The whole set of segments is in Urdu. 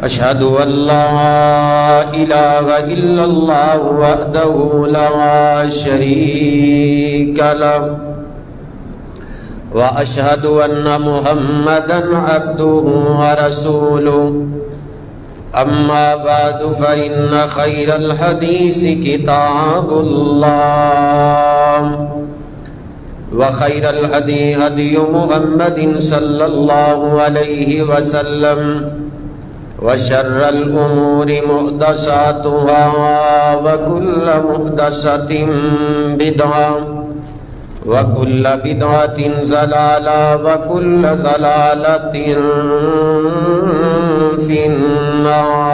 أشهد أن لا إله إلا الله وحده لا شريك له وأشهد أن محمدا عبده ورسوله أما بعد فإن خير الحديث كتاب الله وخير الهدي هدي محمد صلى الله عليه وسلم وشر الأمور محدثاتها وكل محدثة بدعة وكل بدعة ضلالة وكل ضلالة في النار.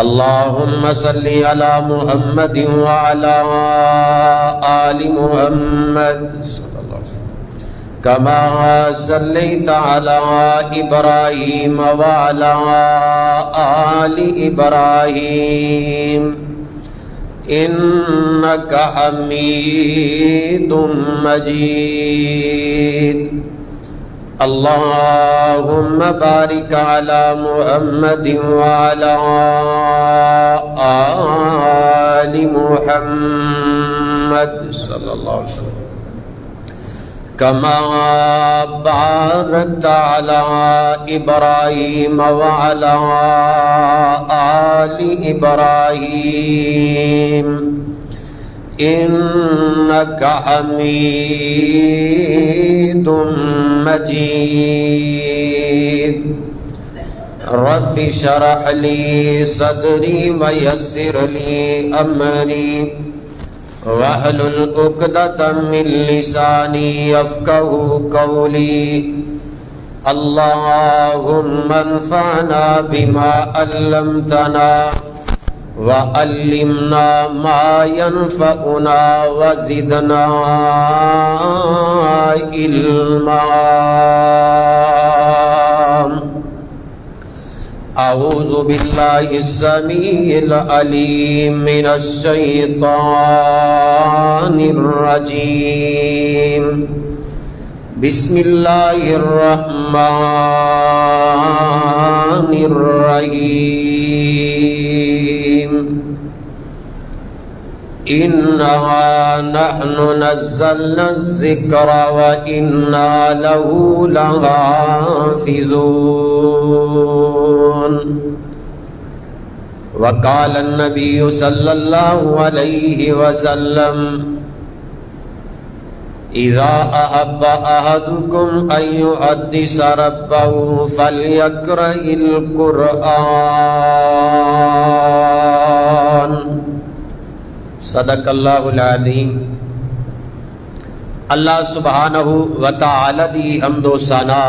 اللهم صل على محمد وعلى آل محمد كما صليت على إبراهيم وعلى آل إبراهيم إنك حميد مجيد. اللهم بارك على محمد وعلى آل محمد صلى الله عليه وسلم كما باركت على إبراهيم وعلى آل إبراهيم إنك حميد مجيد. رب اشرح لي صدري ويسر لي أمري واحلل عقدة من لساني يفقهوا قولي. اللهم انفعنا بما علمتنا وعلمنا ما ينفعنا وزدنا علما. أعوذ بالله السميع العليم من الشيطان الرجيم. بسم الله الرحمن الرحيم. إنا نحن نزلنا الذكر وإنا له لحافظون. وقال النبي صلى الله عليه وسلم إذا أحب أحدكم أن يحدث ربه فليقرأ القرآن. صدق اللہ العظیم. اللہ سبحانہ و تعالی دی حمد و ثنا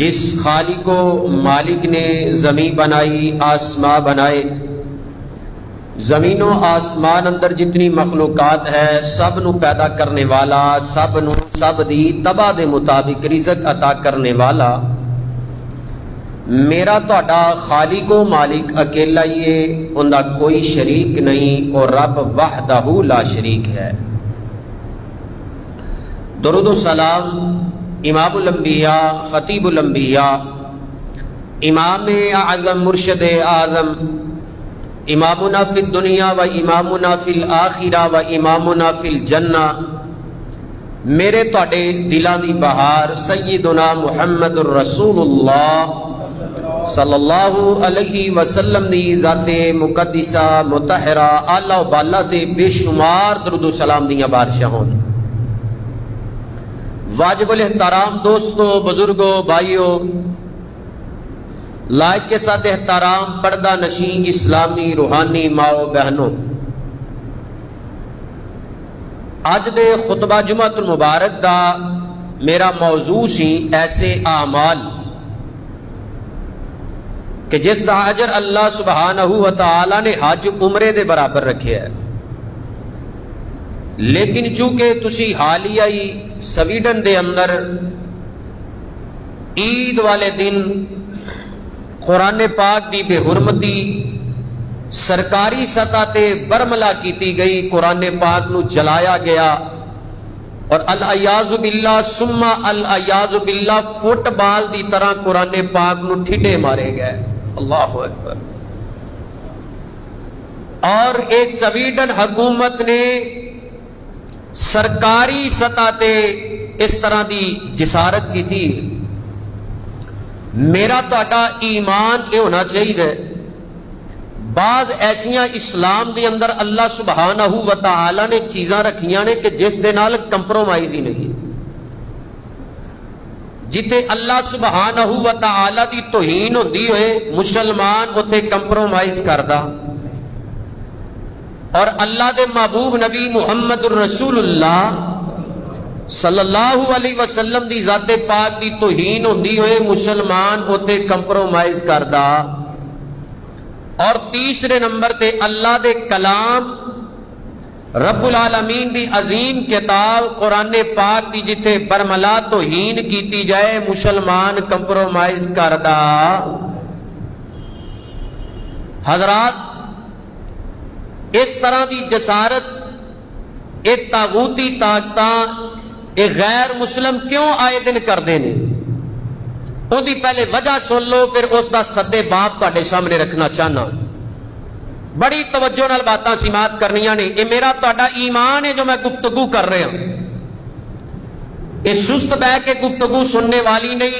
جس خالق و مالک نے زمین بنائی، آسمان بنائے، زمین و آسمان اندر جتنی مخلوقات ہے سب نو پیدا کرنے والا، سب دی تباہ دے مطابق رزق عطا کرنے والا میرا تہاڈا خالق و مالک اکیلا ہی ہے، اندا کوئی شریک نہیں، اور رب وحدہ لا شریک ہے. درود و سلام امام الانبیاء، خطیب الانبیاء، امام اعظم، مرشد اعظم، امامنا فی الدنیا و امامنا فی الآخرہ و امامنا فی الجنہ، میرے تہاڈے دلاں دی بہار سیدنا محمد الرسول اللہ صلی اللہ علیہ وسلم دی ذات مقدسہ مطہرہ اعلیٰ و بالا تے بے شمار درود و سلام دیاں بارشاں ہون. واجب الاحترام دوستو، بزرگوں، بھائیوں، لائق کے ساتھ احترام پردہ نشین اسلامی روحانی ماؤ بہنوں، اج دے خطبہ جمعۃ المبارک دا میرا موضوع سی ایسے اعمال کہ جس دا اجر اللہ سبحانہ و تعالی نے حج عمرے دے برابر رکھے ہے. لیکن چونکہ تسی حالیائی سویڈن دے اندر عید والے دن قرآن پاک دی بے حرمتی سرکاری سطح تے برملا کیتی گئی، قرآن پاک نو جلایا گیا، اور العیاذ باللہ ثم العیاذ باللہ فٹ بال دی طرح قرآن پاک نو ٹھڈے مارے گئے۔ اللہ اکبر۔ اور اے سویڈن حکومت نے سرکاری سطح تے اس طرح دی جسارت کی تھی۔ میرا تہاڈا ایمان یہ ہونا چاہیے، بعض ایسیاں اسلام دے اندر اللہ سبحانہ و تعالی نے چیزاں رکھیاں نے کہ جس دے نال کمپرومائز ہی نہیں، جتے اللہ سبحانہ و تعالی دی توہین ہوندی ہوئے مسلمان اتنے کمپرومائز کردا، اور اللہ دے محبوب نبی محمد الرسول اللہ صلی اللہ علیہ وسلم دی ذات پاک دی توہین ہوندی ہوئے مسلمان اتنے کمپرومائز کردا۔ اور تیسرے نمبر تے اللہ دے کلام رب العالمین دی عظیم کتاب قرآن پاک دی جتھے برملا توہین کیتی جائے مسلمان کمپرومائز کردا۔ حضرات، اس طرح دی جسارت، اے طاغوتی طاقتاں، اے غیر مسلم کیوں آئے دن کردے نے؟ ان دی پہلے وجہ سن لو، پھر اس دا سدے باپ تہاڈے سامنے رکھنا چاہنا۔ بڑی توجہ نال باتاں سماعت کرنیاں نے۔ یہ میرا تہاڈا ایمان ہے جو میں گفتگو کر رہا ہوں، یہ سست بہ کے گفتگو سننے والی نہیں،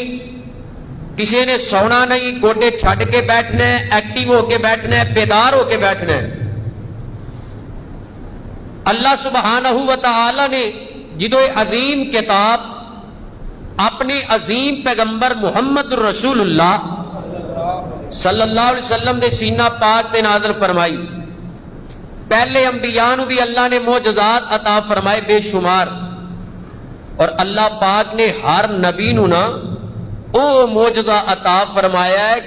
کسی نے سونا نہیں، گوڈے چھڈ کے بیٹھنا ہے، ایکٹیو ہو کے بیٹھنا ہے، بیدار ہو کے بیٹھنا ہے۔ اللہ سبحانہ و تعالی نے جدو عظیم کتاب اپنے عظیم پیغمبر محمد الرسول اللہ صلی اللہ علیہ وسلم دے سینہ پاک پہ نازل فرمائی، پہلے انبیاء نو بھی اللہ نے معجزات عطا فرمائے بے شمار، اور اللہ پاک نے ہر نبی نو نا او معجزہ عطا فرمایا ہے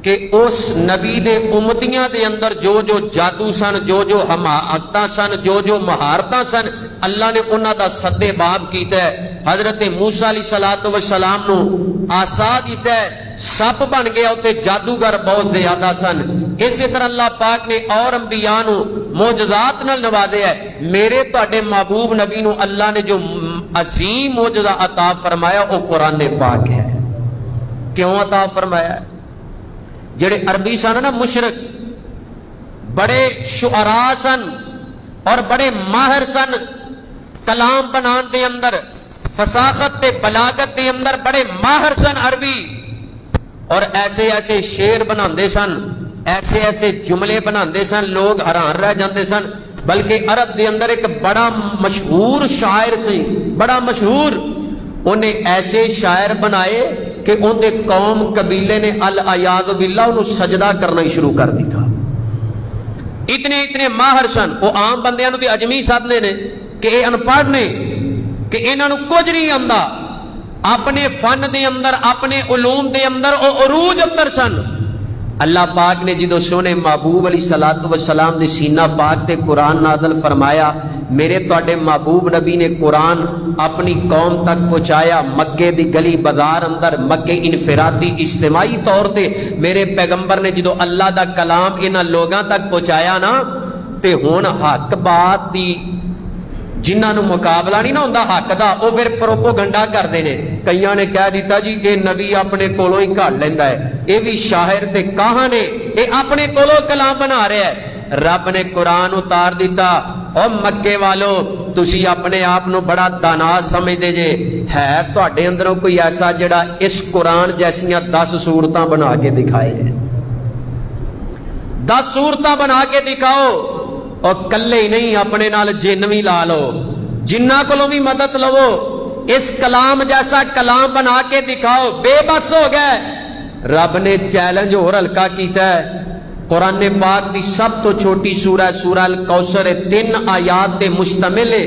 کہ اس نبی دے امتیاں دے اندر جو جو جادو سن، جو جو حماقتاں سن، جو جو مہارتاں سن، اللہ نے انہاں دا سدے باب کیتا ہے۔ حضرت موسیٰ علیہ السلام نو آسا دیتا ہے، سپ بن گیا، اتنے جادوگر بہت زیادہ سن۔ اسی طرح اللہ پاک نے اور انبیاء نو معجزات نال نوازے ہے۔ میرے تہاڈے محبوب نبی نو اللہ نے جو عظیم معجزہ عطا فرمایا وہ قرآن پاک ہے۔ کیوں عطا فرمایا ہے؟ جڑے عربی سن نا مشرک، بڑے شعراء سن اور بڑے ماہر سن کلام بنان دے اندر، فصاحت تے بلاغت دے اندر بڑے ماہر سن عربی، اور ایسے ایسے شعر بناندے سن، ایسے ایسے جملے بناندے سن، لوگ حیران رہ جاندے سن۔ بلکہ عرب دے اندر ایک بڑا مشہور شاعر سی، بڑا مشہور، انہیں ایسے شاعر بنائے کہ ان دے قوم قبیلے نے العیاذ باللہ انہوں سجدہ کرنا ہی شروع کر دیتا۔ اتنے ماہر سن، وہ عام بندیاں نو بھی عجمی سمجھدے نے کہ اے انپڑھ نے، کہ انہاں نو کچھ نہیں آندا، اپنے فن دے اندر، اپنے علوم دے اندر او عروج اندر سن۔ اللہ پاک نے جدو سونے محبوب علیہ السلام دے سینہ پاک تے قرآن نازل فرمایا، میرے تواڈے محبوب نبی نے قرآن اپنی قوم تک پہنچایا، مکے دی گلی بازار اندر، مکے انفرادی اجتماعی طور تے میرے پیغمبر نے جدو اللہ دا کلام انہاں لوگاں تک پہنچایا نا، تے ہن حق بات دی جنہاں نو مقابلہ نہیں نہ ہوندا حق دا، او پھر پروپوگنڈا کردے نے۔ کئیاں نے کہہ دیتا جی اے نبی اپنے کولوں ہی گھڑ لیندا ہے، اے بھی شاعر تے کہاں نے، اے اپنے کولوں کلام بنا رہا ہے۔ رب نے قرآن اتار دیتا، او مکے والو تسی اپنے آپ نو بڑا دانا سمجھدے جے، ہے تواڈے اندروں کوئی ایسا جڑا اس قرآن جیسیاں 10 صورتاں بنا کے دکھائے ہیں؟ 10 صورتاں بنا کے دکھاؤ، اور کلے ہی نہیں اپنے نال جن بھی لا لو، جنہ کو بھی مدد لو، اس کلام جیسا کلام بنا کے دکھاؤ، بے بس ہو گئے۔ رب نے چیلنج اور ہلکا کیتا ہے۔ قرآن پاک دی سب تو چھوٹی سورہ سورہ الکوثر 3 آیات تے مشتمل ہے۔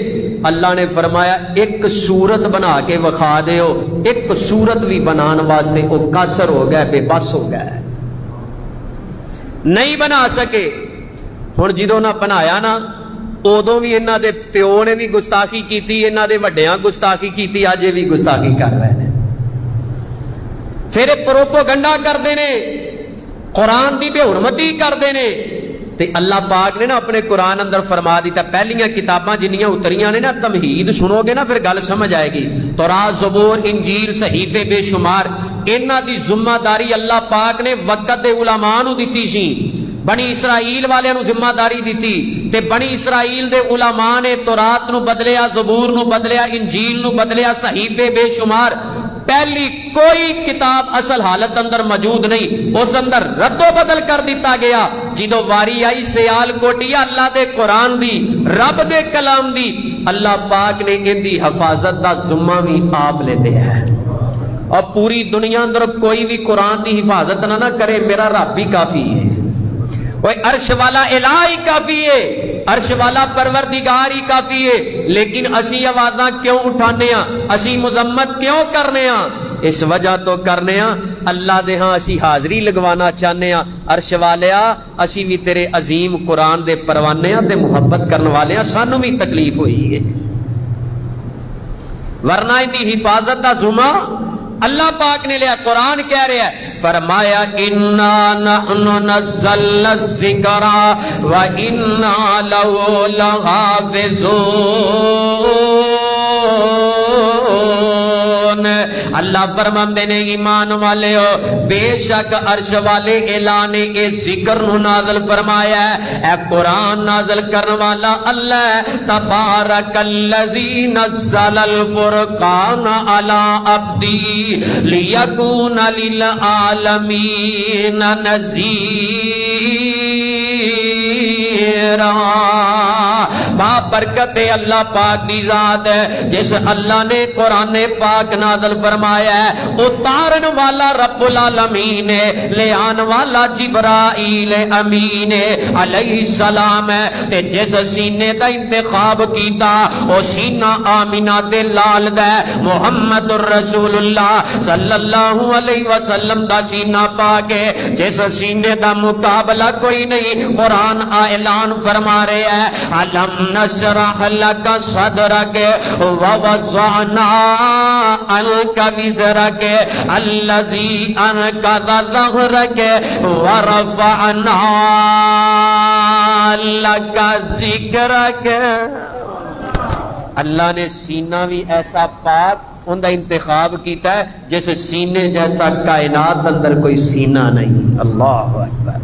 اللہ نے فرمایا ایک سورت بنا کے وکھا دیو، ایک سورت بھی بنان واسطے وہ قاصر ہو گئے، بے بس ہو گئے، نہیں بنا سکے۔ ہن جدوں نہ بنایا نا، ادوں بھی انہاں دے پیو نے بھی گستاخی کیتی، انہاں دے وڈیاں گستاخی کیتی، اج بھی گستاخی کر رہے ہیں۔ پھر پروپوگنڈا کردے نے، قرآن دی بے حرمتی کردے نے، تے اللہ پاک نے نا اپنے قرآن اندر فرما دیتا پہلیاں کتاباں جنیاں اتریاں نے نا تمہید سنو گے نا پھر گل سمجھ آئے گی. تورات زبور انجیل صحیفے بے شمار انہاں دی ذمہ داری اللہ پاک نے وقت دے علماء نو دتی سی. بنی اسرائیل والے نو ذمہ داری دیتی تے بنی اسرائیل دے علماء نے تورات نو بدلیا, زبور نو بدلیا, انجیل نو بدلیا, صحیفے بے شمار. پہلی کوئی کتاب اصل حالت اندر موجود نہیں, اس اندر رد و بدل کر دیتا گیا. جدو واری آئی سیال کوٹی اللہ دے قرآن دی, رب دے کلام دی, اللہ پاک نے ان دی حفاظت دا ذمہ بھی آپ لے لیا ہے. اور پوری دنیا اندر کوئی بھی قرآن دی حفاظت نہ کرے, میرا رب بھی کافی ہے. وہ عرش والا الہ ہی کافی ہے, عرش والا پروردگار ہی کافی ہے. لیکن اسی آوازاں کیوں اٹھانے ہاں, اسی مذمت کیوں کرنے ہاں؟ اس وجہ تو کرنے ہاں اللہ دے ہاں اسی حاضری لگوانا چاہنے ہاں. عرش والیا اسی بھی تیرے عظیم قرآن دے پروانے ہاں تے محبت کرنے والے ہاں, سانو بھی تکلیف ہوئی ہے. ورنہ ان دی حفاظت دا ذمہ اللہ پاک نے لیا. قرآن کہہ رہا ہے, فرمایا اِنَّا نَحْنُ نَزَّلْنَا الذِّكْرَ وَإِنَّا لَهُ لَحَافِظُونَ. اللہ فرماندے نے ایمان والے ہو, بے شک عرش والے اعلان اے ذکر نو نازل فرمایا ہے. اے قرآن نازل کرنے والا اللہ ہے. تبارک الذی نزل الفرقان علی عبدی لیکون للعالمین نذیرا. با برکت اللہ پاک دی ذات ہے جس اللہ نے قرآن پاک نازل فرمایا ہے. اتارن والا رب العالمین ہے, لے آن والا جبرائیل امین علیہ السلام ہے. تے جس سینے دا انتخاب کیتا او سینہ آمینہ دے لال دا محمد الرسول اللہ صلی اللہ علیہ وسلم دا سینہ پاک ہے. جس سینے دا مقابلہ کوئی نہیں. قرآن اعلان فرما رہے ہیں, علم نشرح لک صدرک ووضعنا عنک وزرک الذی انقض ظہرک ورفعنا لک ذکرک. اللہ نے سینہ بھی ایسا پاک ان دا انتخاب کیتا ہے جیسے سینے جیسا کائنات اندر کوئی سینہ نہیں. اللہ اکبر.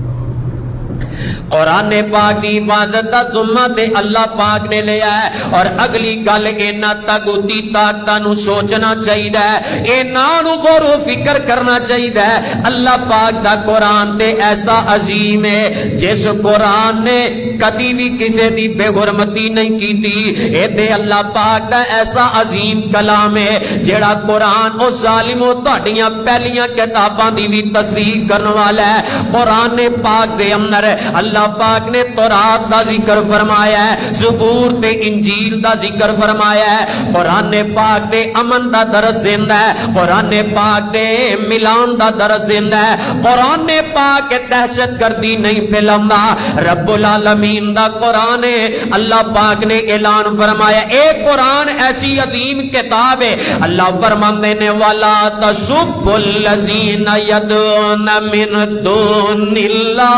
قرآن پاک کی حفاظت دا ذمہ تے اللہ پاک نے لیا ہے. اور اگلی گل اینا تگوتی طاقتاں نو سوچنا چاہیے, اینا نو غور و فکر کرنا چاہیے. اللہ پاک دا قرآن تے ایسا عظیم ہے جس قرآن نے کدی بھی کسی دی بے حرمتی نہیں کی تھی. اے تے اللہ پاک دا ایسا عظیم کلام ہے جیڑا قرآن او ظالمو تہاڈیاں پہلیاں کتاباں دی بھی تصدیق کرنے والا ہے. قرآن پاک دے اندر اللہ پاک نے تورات دا ذکر فرمایا ہے, زبور تے انجیل دا ذکر فرمایا ہے. قرآن پاک دے امن دا درس دیندا ہے, قرآن پاک دے ملان دا درس دیندا ہے. قرآن پاک دہشت گردی نہیں پھیلاوندا. رب العالمین دا قرآن ہے. اللہ پاک نے اعلان فرمایا, اے قرآن ایسی عظیم کتاب ہے. اللہ فرماندے نے وَلَا تَسُبُّوا الَّذِينَ يَدْعُونَ مِن دُونِ اللَّهِ.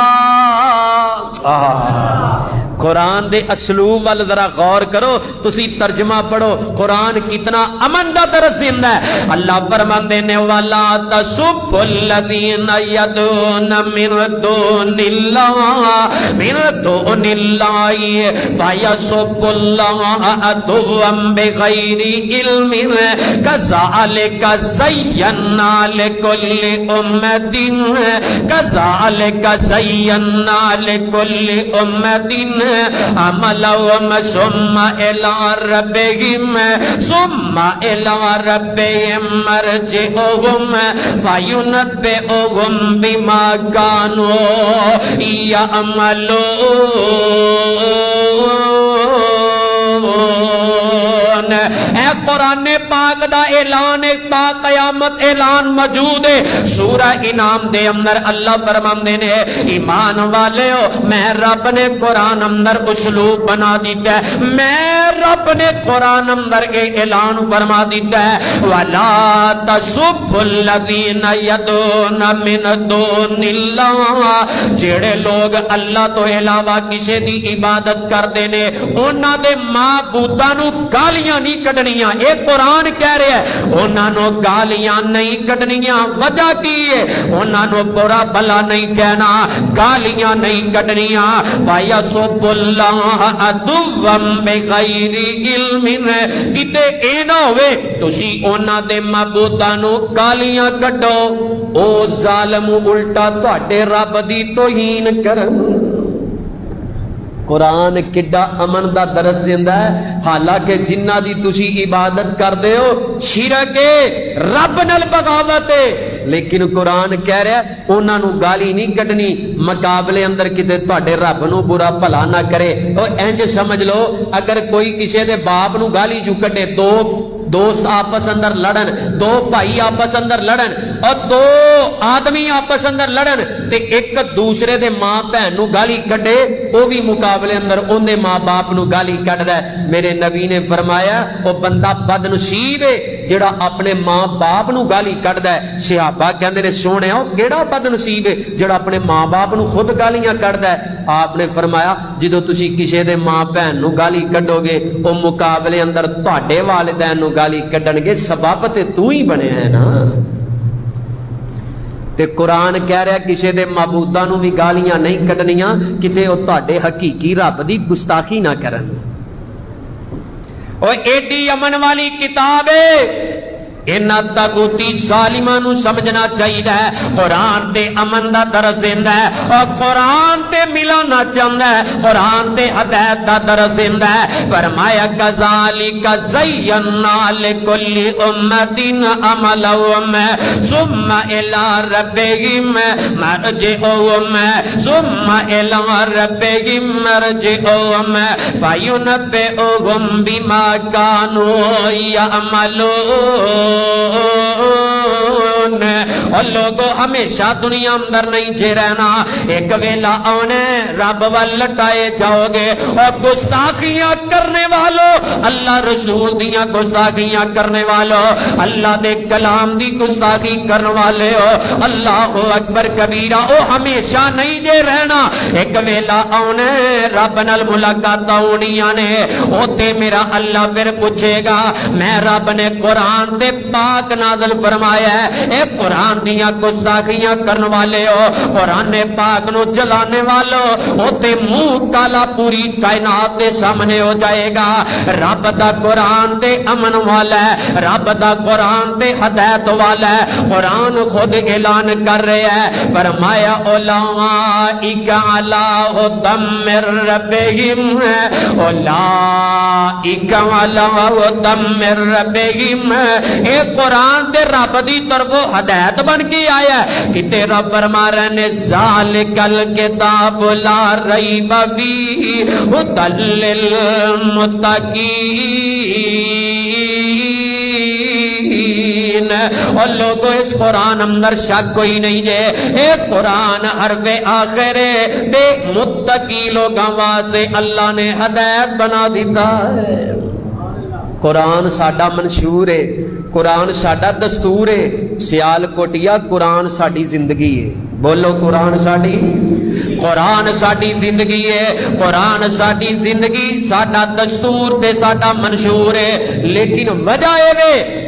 قرآن دے اسلوب وال ذرا غور کرو, تسی ترجمہ پڑھو. قرآن کتنا امن دا درس دیندا ہے. اللہ فرماندے نے وَلَا تَسُبُّوا الَّذِينَ يَدْعُونَ مِن دُونِ اللَّهِ فَيَسُبُّوا اللَّهَ عَدُوًّا بِغَيْرِ عِلْمٍ كَذَلِكَ زَيَّنَّا لِكُلِّ أُمَّةٍ عملهم ثم إلى ربهم مرجعهم فينبئهم بما كانوا يعملون. اے قرآن پاک دا اعلان تا قیامت اعلان موجود ہے. سورہ انعام دے اندر اللہ فرماندے نے, ایمان والے ہو میں رب نے قرآن اندر اسلوب بنا دیتا ہے. میں رب رب نے قرآن اندر اے اعلان فرما دیتا ہے وَلَا تَسُبُّوا الَّذِينَ يَدْعُونَ مِن دُونِ اللَّهِ جڑے لوگ اللہ تو علاوہ کسی دی عبادت کردے نے انہاں دے معبوداں نو گالیاں نہیں کڈنیاں. اے قرآن کہہ رہا ہے انہاں نو گالیاں نہیں کڈنیاں. وجہ کی ہے انہاں نو برا بھلا نہیں کہنا, گالیاں نہیں کڈنیاں. وَيَسُبُّوا اللَّهَ عَدُوًّا بِغَيْرِ عِلْمٍ کتے اے نہ ہوئے تسی انہاں دے معبوداں نو گالیاں کڈو او ظالم الٹا تواڈے رب دی توہین کرن. قرآن کڈا امن دا درس دیندا ہے. حالانکہ جنہ دی تسی عبادت کردے ہو شرک ہے, رب نال بغاوت ہے, لیکن قرآن کہہ رہا ہے انہاں نو گالی نہیں کڈنی مقابلے اندر کتے تواڈے رب نو برا بھلا نہ کرے. او انج سمجھ لو اگر کوئی کسی دے باپ نو گالی جو کڈے, دو دوست آپس اندر لڑن, دو بھائی آپس اندر لڑن اور دو آدمی آپس اندر لڑن تے ایک دوسرے دے ماں بہن نو گالی کڈے او بھی مقابلے اندر اون دے ماں باپ نو گالی کڈدا ہے. میرے نبی نے فرمایا او بندہ بد نصیب ہے جڑا اپنے ماں باپ نو گالی کڈدا ہے. صحابہ کہندے نے سونیا او کیڑا بد نصیب ہے جڑا اپنے ماں باپ نو خود گالیاں کڈدا ہے. آپ نے فرمایا جدوں تسی کسے دے ماں بہن نو گالی کڈو گے او مقابلے اندر تواڈے والدین نو گالی کڈن گے, سبب تے تو ہی بنے ہے نا. تے قرآن کہہ رہا ہے کسی دے معبوداں نو بھی گالیاں نہیں کڈنیاں کتے او تواڈے حقیقی رب دی گستاخی نہ کرن. او ایڈی امن والی کتاب ہے, انہاں تاغوتی ظالماں نو سمجھنا چاہیے. قرآن تے امن دا درس دیندا ہے اور قرآن تے ملانا چاہندا ہے, قرآن تے ہدایت دا درس دیندا ہے. فرمایا کذالک زینا لکل امۃ عملہم ثم الی ربہم مرجعہم ثم الی ربہم مرجعہم فینبئہم بما کانوا یعملون. اور لوگوں ہمیشہ دنیا اندر نہیں جے رہنا, ایک ویلا آنے رب وال لٹائے جاؤ گے. اور گستاخیاں کرنے والوں, اللہ رسول دیاں گستاخیاں کرنے والوں, اللہ دے کلام دی گستاخی کرنے والے ہو, اللہ اکبر کبیرہ, او ہمیشہ نہیں جے رہنا. ایک ویلا آنے رب نال ملاقات ہونیاں نے, او تے میرا اللہ پھر پوچھے گا میں رب نے قرآن دے پاک نازل فرمایا ہے, اے قرآن دیاں گستاخیاں کرنے والے ہو, قرآن پاک نو جلانے والو, ہوتے منہ کالا پوری کائنات دے سامنے ہو جائے گا. رب دا قرآن دے امن والا ہے, رب دا قرآن دے ہدایت والا ہے. قرآن خود اعلان کر رہے ہے, فرمایا اولئک علی ھدی من ربہم, اولئک علی ھدی من ربہم. اے قرآن دے رب دی طرف ہدایت بن کے آیا ہے. کتے رب فرما رہے نے ذالک الکتاب لا ریب فیہ ھدی للمتقین. اور لوگوں اس قرآن اندر شک کوئی نہیں ہے, اے قرآن حرف آخر دے متقی لوگاں واسطے اللہ نے ہدایت بنا دیتا ہے. قرآن ساڈا منشور ہے, قرآن ساڈا دستور ہے. سیال کوٹیا قرآن ساڈی زندگی ہے. بولو قرآن ساڈی, قرآن ساڈی زندگی ہے, قرآن ساڈی زندگی ساڈا دستور تے ساڈا منشور ہے. لیکن وجہ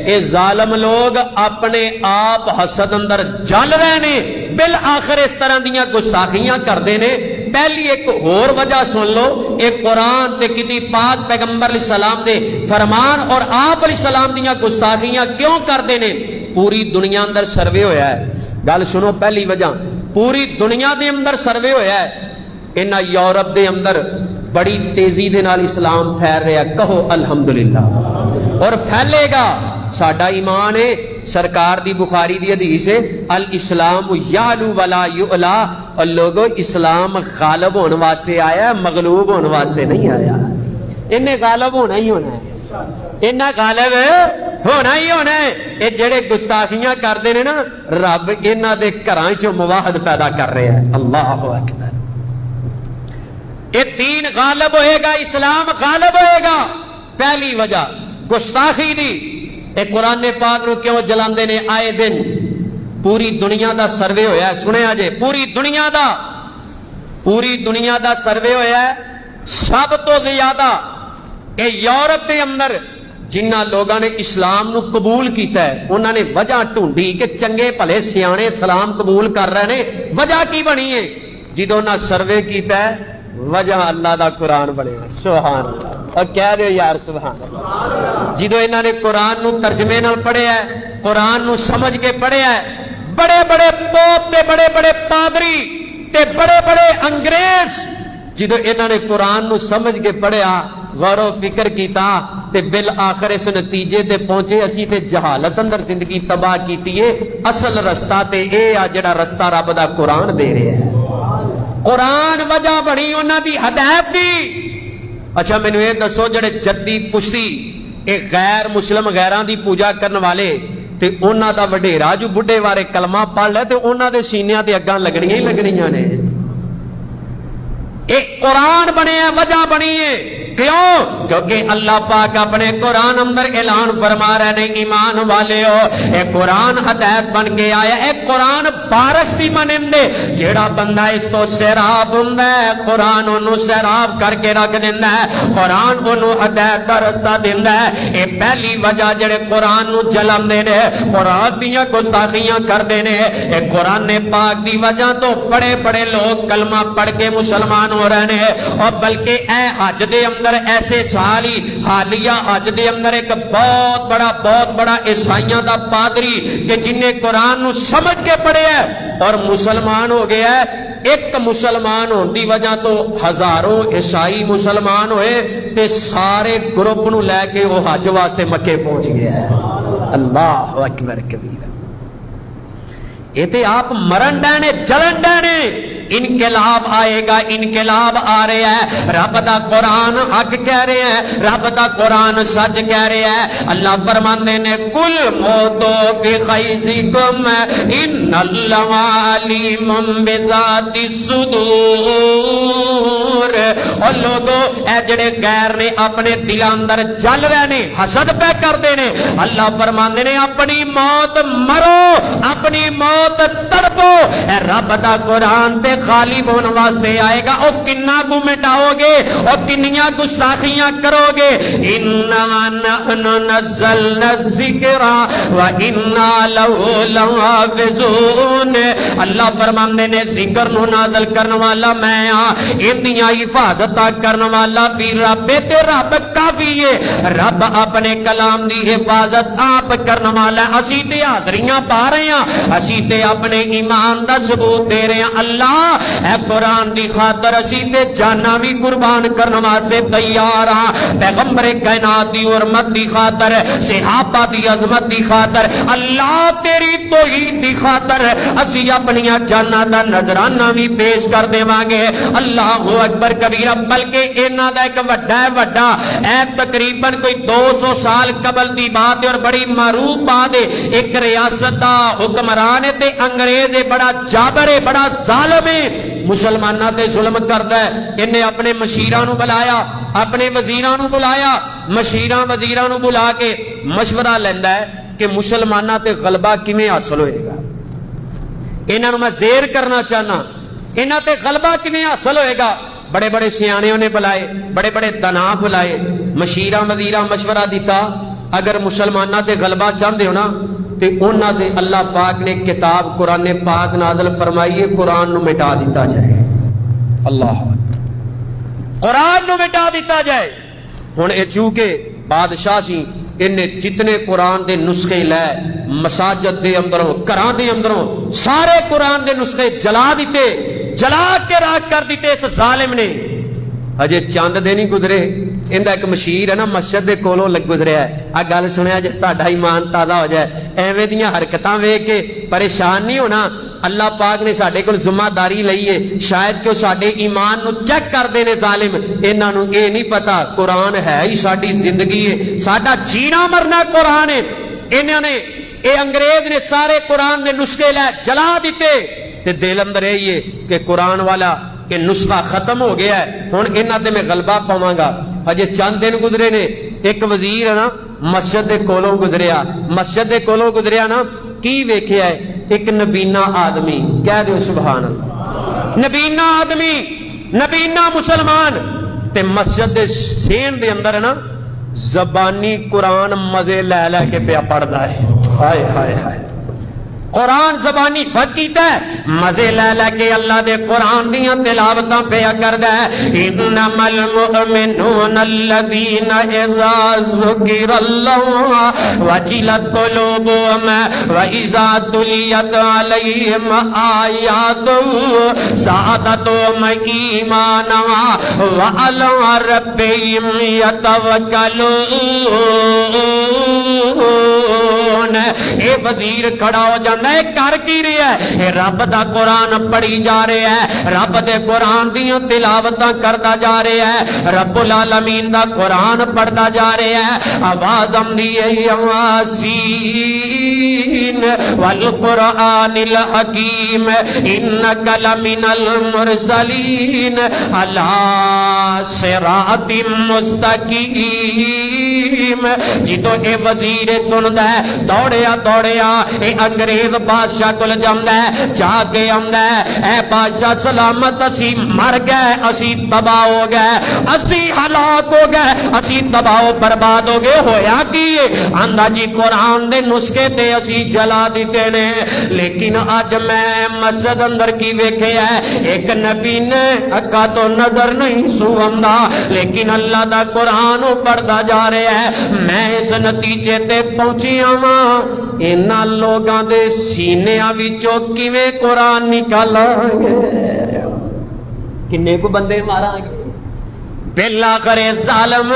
اے ظالم لوگ اپنے آپ حسد اندر جل رہے نے, بالآخر اس طرح دیاں گستاخیاں کردے نے. پہلی ایک اور وجہ سن لو, ایک قرآن تے کتی پاک پیغمبر علیہ السلام دے فرمان اور آپ علیہ السلام دیاں گستاخیاں کیوں کردے نے. پوری دنیا اندر سروے ہویا ہے, گل سنو پہلی وجہ, پوری دنیا دے اندر سروے ہویا ہے. انہاں یورپ دے اندر بڑی تیزی دے نال اسلام پھیل رہا ہے, کہو الحمدللہ, اور پھیلے گا. ساڈا ایمان ہے, سرکار دی بخاری دی حدیث ہے الاسلام یعلو ولا یعلا. اور لوگوں اسلام غالب ہونے واسطے آیا ہے, مغلوب ہونے واسطے نہیں آیا. انہیں غالب ہونا ہی ہونا ہے, انہیں غالب ہونا ہی ہونا ہے. یہ جڑے گستاخیاں کردے نے نا, رب انہاں دے گھراں چوں مواحد پیدا کر رہے ہیں. اللہ اکبر. یہ دین غالب ہوئے گا, اسلام غالب ہوئے گا. پہلی وجہ گستاخی دی اے قرآن پاک نو کیوں جلاندے نے آئے دن پوری دنیا دا سروے ہویا ہے سنیا جے پوری دنیا دا سروے ہویا ہے سب تو زیادہ اے یورپ دے اندر جنہ لوگاں نے اسلام نو قبول کیتا ہے انہاں نے وجہ ڈھونڈی کہ چنگے بھلے سیانے اسلام قبول کر رہے نے وجہ کی بنی ہے جدوں نہ سروے کیتا ہے وجہ اللہ دا قرآن بنے سبحان اللہ اور کہہ دے یار سبحان اللہ جدوں انہاں نے قرآن نو ترجمے نال پڑھیا ہے قرآن نو سمجھ کے پڑھیا ہے بڑے بڑے پوپ تے بڑے بڑے پادری تے بڑے بڑے انگریز جدو انہوں نے قرآن نو سمجھ کے پڑھیا غور و فکر کیتا تے بالآخر اس نتیجے تے پہنچے اسی تے جہالت اندر زندگی تباہ کیتی ہے اصل رستہ تے اے آ جڑا رستہ رب دا قرآن دے رہے ہیں قرآن وجہ بنی انہاں دی ہدایت دی اچھا میں نے یہ دسو جڑے جدی پشتی ایک غیر مسلم غیران دی پوجا کرنے والے تے انہاں دا وڈیرا جو بڈھے وارے کلمہ پڑھ لے تے انہاں دے سینیاں تے اگاں لگنیاں ہی لگنیاں نے ایک قرآن بنے ہیں وجہ بنی ہے کیوں کیونکہ اللہ پاک اپنے قرآن اندر اعلان فرما رہے ہیں ایمان والے ہو اے قرآن ہدایت بن کے آیا اے قرآن بارش دی منندے جیڑا بندہ اس تو سیراب ہوندا ہے قرآن انہوں سیراب کر کے رکھ دیندا ہے قرآن انہوں ہدایت دا رستہ دیندا ہے اے پہلی وجہ جڑے قرآن نو جلاندے نے قرآن دیاں گستاخیاں کردے نے اے قرآن پاک دی وجہ تو بڑے بڑے لوگ کلمہ پڑھ کے مسلمان ہو رہے ہیں اور بلکہ اے حج دے اندر ایسے سالی حالیہ حج دے اندر ایک بہت بڑا عیسائیاں دا پادری کہ جن نے قرآن نو سمجھ کے پڑھے ہے اور مسلمان ہو گیا ہے ایک مسلمان ہون دی وجہ تو ہزاروں عیسائی مسلمان ہوئے تے سارے گروپ نو لے کے وہ حج واسطے مکے پہنچ گیا ہے اللہ اکبر کبیر یہ تے آپ مرن ڈینے جلن ڈینے انقلاب آئے گا انقلاب آ رہے ہیں رب دا قرآن حق کہہ رہے ہیں رب دا قرآن سچ کہہ رہے ہیں اللہ فرماندے نے کل موتو بخیزکم ان اللہ علیم بذات الصدور اور لوگو اے جڑے غیر نے اپنے دل اندر جل رہے نے حسد پہ کر دینے اللہ فرماندے نے اپنی موت مرو اپنی موت تڑپو اے رب دا قرآن تے غالب ہونے واسطے آئے گا اور کنہ کو مٹاؤ گے اور کنیاں گستاخیاں کرو گے اِنَّا نَحْنُ نَزَّلْنَا الذِّكْرَ وَإِنَّا لَهُ لَحَافِظُونَ اللہ فرماندے نے ذکر نو نازل کرنے والا میں اندیاں حفاظت کرنے والا بھی رب تے رب کافی ہے رب اپنے کلام دی حفاظت آپ کرنے والا اسی تے حاضریاں پا رہے ہیں اسی تے اپنے ایمان دا ثبوت دے رہے ہیں اللہ اے قرآن دی خاطر اسی تے جانا بھی قربان کرنے واسطے تیار ہاں پیغمبر کائنات دی حرمت دی خاطر صحابہ دی عظمت دی خاطر اللہ تیری توحید دی خاطر اسی اپنی جانا دا نظرانہ بھی پیش کر دے مانگے اللہ اکبر کبیرہ بلکہ انہاں دا ایک وڈا اے تقریباً کوئی 200 سال قبل دی بات ہے اور بڑی معروف بات ہے ایک ریاست دا حکمران تے انگریز بڑا جابر ہے بڑا ظالم ہے مسلمانہ تے ظلم کرتا ہے انہیں اپنے مشیرانو بلایا اپنے وزیرانو بلایا مشیران وزیرانو بلا کے مشورہ لیندہ ہے کہ مسلمانہ تے غلبہ کمیں حاصل ہوئے گا انہوں میں زیر کرنا چاہنا انہوں تے غلبہ کمیں حاصل ہوئے گا بڑے بڑے سیانے انہیں بلائے بڑے بڑے دنا بلائے مشیران وزیران مشورہ دیتا اگر مسلمانہ تے غلبہ چاہتے ہو نا تے انہاں دے اللہ پاک نے کتاب قرآن پاک نازل فرمائیے قرآن نو مٹا دیتا جائے اللہ قرآن نو مٹا دیتا جائے ہن اے چونکہ بادشاہ سی انہیں جتنے قرآن دے نسخے لے مساجد دے اندروں گھراں دے اندروں سارے قرآن دے نسخے جلا دیتے جلا کے راک کر دیتے اس ظالم نے اجے چاند دے نہیں گزرے اندہ ایک مشیر ہے نا مسجد دے کولوں لگ گزرے ہے آ گل سنیا جے تہاڈا ایمان تازہ ہو جائے ایویں دیاں حرکتاں ویکھ کے پریشان نہیں ہونا اللہ پاک نے ساڈے کول ذمہ داری لئی ہے شاید کہ ساڈے ایمان نو چیک کر دے نے ظالم انہاں نو اے نہیں پتا قرآن ہے ہی ساڈی زندگی ہے ساڈا جینا مرنا قرآن ہے انہاں نے اے انگریز نے سارے قرآن دے نسخے لے جلا دیتے تے دل اندر ہے کہ قرآن والا کہ نسخہ ختم ہو گیا ہے ہن انہاں تے میں غلبہ پاواں گا اجے چند دن گزرے نے ایک وزیر ہے نا مسجد دے کولوں گزریا، مسجد دے کولوں گزریا نا، کی ویکھیا ہے؟ ایک نبینا آدمی، کہہ دیو سبحان اللہ، نبینا آدمی، نبینا مسلمان، تے مسجد دے سین دے اندر ہے نا زبانی قرآن مزے لے لے کے پیا پڑھدا ہے، ہائے ہائے ہائے، قرآن زبانی حفظ کیتا ہے، مزے لے لے کے اللہ دے قرآن دیاں تلاوتاں پیا کردا ہے۔ انما المؤمنون الذین اذا ذکر اللہ وجلت قلوبهم واذا تلیت علیہم آیاتہ زادتہم ایمانا وعلی ربہم یتوکلون۔ اے وزیر کھڑا ہو جانا ہے، کر کی رہا ہے؟ اے رب دا قرآن پڑھی جا رہا ہے، رب دے قرآن دیاں تلاوتاں کردا جا رہا ہے، رب العالمین دا قرآن پڑھدا جا رہا ہے۔ آواز آمدی ہے یاسین والقرآن الحکیم انک لمن المرسلین علی صراط مستقیم۔ جدو اے وزیر سندا ہے دوڑیا دوڑیا اے انگریز بادشاہ کل جامدا ہے، جا کے آمدا ہے، اے بادشاہ سلامت، اسی مر گئے، اسی تباہ ہو گئے، اسی ہلاک ہو گئے، اسی تباہ و برباد ہو گئے، ہویا کی آندا جی قرآن دے نسخے تے اسی جلا دیتے نے، لیکن آج میں مسجد اندر کی ویکھے ہے، ایک نبی نے اکا تو نظر نہیں سواندا، لیکن اللہ دا قرآن پڑھدا جا رہا ہے۔ میں اس نتیجے تے پہنچیا ہاں، انہاں لوگاں دے سینیاں وچوں کیویں قرآن نکالیں گے، کنے کو بندے مارا گے؟ بالآخر ظالم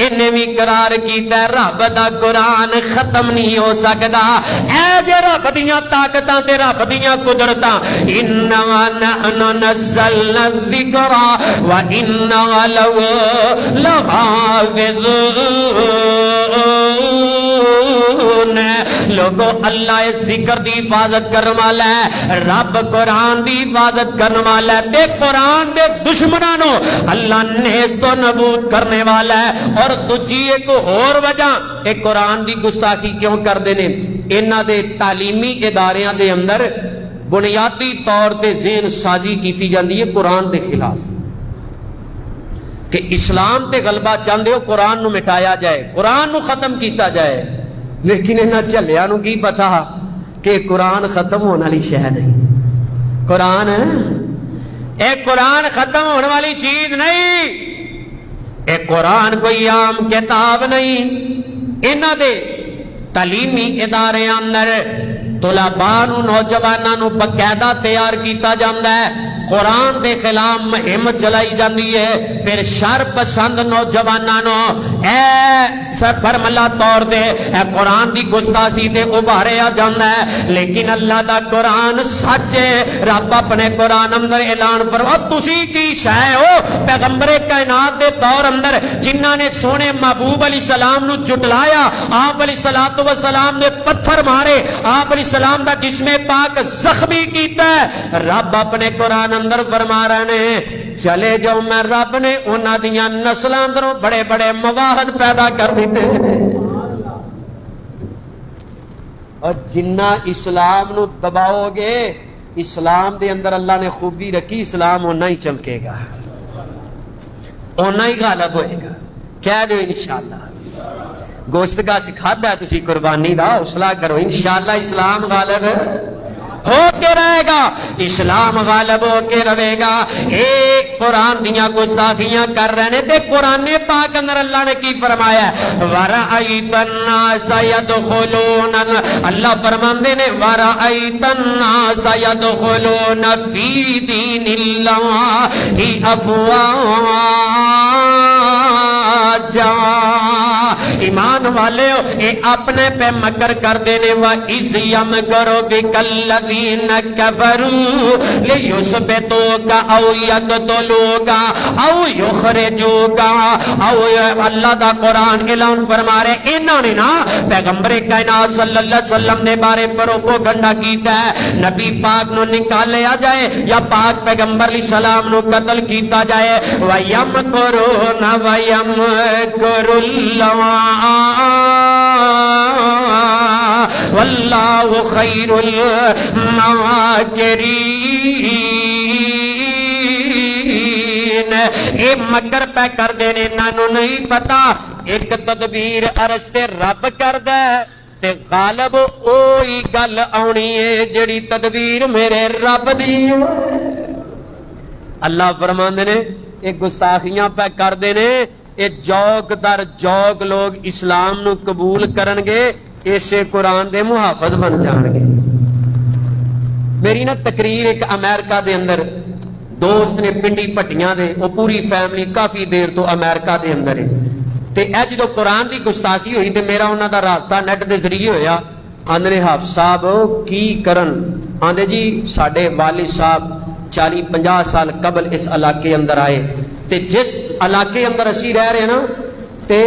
انہیں بھی قرار کیتا ہے رب دا قرآن ختم نہیں ہو سکدا، اے جے رب دیاں طاقتاں تے رب دیاں قدرتاں، اِنَّا نَحْنُ نَزَّلْنَا الذِّكْرَ وَإِنَّا لَهُ لَحَافِظُونَ۔ لوگو اللہ اس ذکر دی حفاظت کرنے والا ہے، رب قرآن دی حفاظت کرنے والا ہے، تے قرآن دے دشمنانوں اللہ نیست و نبود کرنے والا ہے۔ اور دوجی ایک اور وجہ ایک قرآن دی گستاخی کیوں کر دینے، انہاں دے تعلیمی اداریاں دے اندر بنیادی طور تے ذہن سازی کیتی جاندی ہے قرآن دے خلاف کہ اسلام تے غلبہ چاہندے ہو قرآن نو مٹایا جائے، قرآن نو ختم کیتا جائے، لیکن انہاں جھلیاں نو کی پتا کہ قرآن ختم ہونے والی شے نہیں، قرآن اے قرآن ختم ہونے والی چیز نہیں، اے قرآن کوئی عام کتاب نہیں۔ انہاں دے تعلیمی ادارے اندر طلباء نو نوجواناں نو باقاعدہ تیار کیتا جاندا ہے، قرآن دے خلاف مہم چلائی جاندی ہے، پھر شر پسند نوجواناں نو اے سرپرملا طور دے اے قرآن دی گستاخی تے ابھاریا جاندا ہے، لیکن اللہ دا قرآن سچ ہے۔ رب اپنے قرآن اندر اعلان فرما تسی کی شے ہو پیغمبر کائنات دے دور اندر جنہاں نے سونے محبوب علیہ السلام نو جھٹلایا، آپ علیہ السلام نے پتھر مارے، آپ علیہ السلام دا جسم پاک زخمی کیتا ہے، رب اپنے قرآن اندر فرما رہے ہیں چلے جاؤ میں رب نے انہاں دیاں نسلاں اندروں بڑے بڑے مواحد پیدا کر دیتے ہیں، اور جنہ اسلام نو دباؤ گے اسلام دے اندر اللہ نے خوبی رکھی، اسلام ہونا ہی چمکے گا، ہونا ہی غالب ہوئے گا، کہہ دو انشاءاللہ۔ گوشت کا سکھاتا ہے تسی قربانی دا حوصلہ کرو، انشاءاللہ اسلام غالب ہو کے رہے گا، اسلام غالب ہو کے رہے گا۔ ایک قرآن دیاں گستاخیاں کر رہے تھے، قرآن پاک اندر اللہ نے کی فرمایا ہے وَرَأَيْتَ النَّاسَ يَدْخُلُونَ، اللہ فرماندے نے وَرَأَيْتَ النَّاسَ يَدْخُلُونَ فِي دِينِ اللَّهِ أَفْوَاجًا، ایمان والے ہو اے اپنے پہ مکر کر دینے وَإِذْ يَمْكُرُ بِكَ الَّذِينَ كَفَرُوا لِيُثْبِتُوكَ أَوْ يَقْتُلُوكَ أَوْ يُخْرِجُوكَ أَوْ اللہ دا قرآن اعلان فرما رہے انہوں نے نا پیغمبر کائنات صلی اللہ علیہ وسلم نے بارے پروپیگنڈا کیتا ہے نبی پاک نو نکالیا جائے یا پاک پیغمبر علیہ السلام نو قتل کیتا جائے وَيَمْكُرُونَ وَيَمْكُرُ اللَّهُ وَاللَّهُ خَيْرُ الْمَاكِرِينَ اے مکر پہ کر دینے نانو نہیں پتا ایک تدبیر عرش تے رب کر دے تے غالب اوہی گل آنی ہے جڑی تدبیر میرے رب دی اللہ فرماندے نے ایک گستاخیاں پہ کر دینے ایک جوگ در جوگ لوگ اسلام نو قبول کرنگے اسے قرآن دے محافظ بن جانگے میری نا تقریر ایک امریکہ دے اندر دوست نے پنڈی پٹیاں دے وہ پوری فیملی کافی دیر تو امریکہ دے اندر ہے تے اے جدو قرآن دی گستاخی ہوئی تے میرا انہاں دا رابطہ نیٹ دے ذریعے ہویا آندے نے حافظ صاحب کی کرن آندے جی ساڑھے والد صاحب 40-50 سال قبل اس علاقے اندر آئے تے جس علاقے اندر اسی رہ رہے نا تے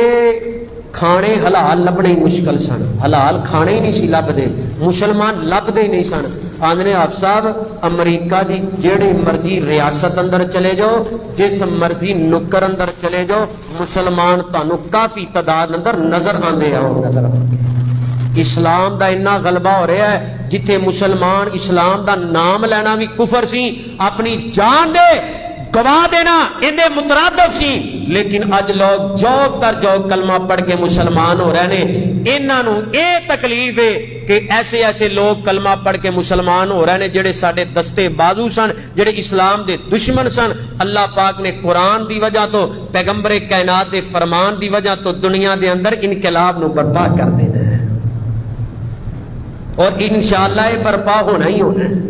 کھانے حلال لبنے مشکل سن حلال کھانے ہی نہیں سی لب دے مسلمان لب دے نہیں سن آندنے آپ صاحب امریکہ دی جیڑے مرضی ریاست اندر چلے جاؤ جس مرضی نکر اندر چلے جاؤ مسلمان تانوں کافی تعداد اندر نظر آندے آؤ اسلام دا اتنا غلبہ ہو رہا ہے جتھے مسلمان اسلام دا نام لینا بھی کفر سی اپنی جان دے گواہ دینا اندے مترادف سی لیکن اج لوگ جوگ در جوگ کلمہ پڑھ کے مسلمان ہو رہے ہیں انہاں نو اے تکلیف ہے کہ ایسے ایسے لوگ کلمہ پڑھ کے مسلمان ہو رہے ہیں جڑے ساڑھے دستے بازو سن جڑے اسلام دے دشمن سن اللہ پاک نے قرآن دی وجہ تو پیغمبر کائنات دے فرمان دی وجہ تو دنیا دے اندر انقلاب نو برپا کر دینا ہے اور انشاءاللہ یہ برپا ہونا ہی ہونا ہے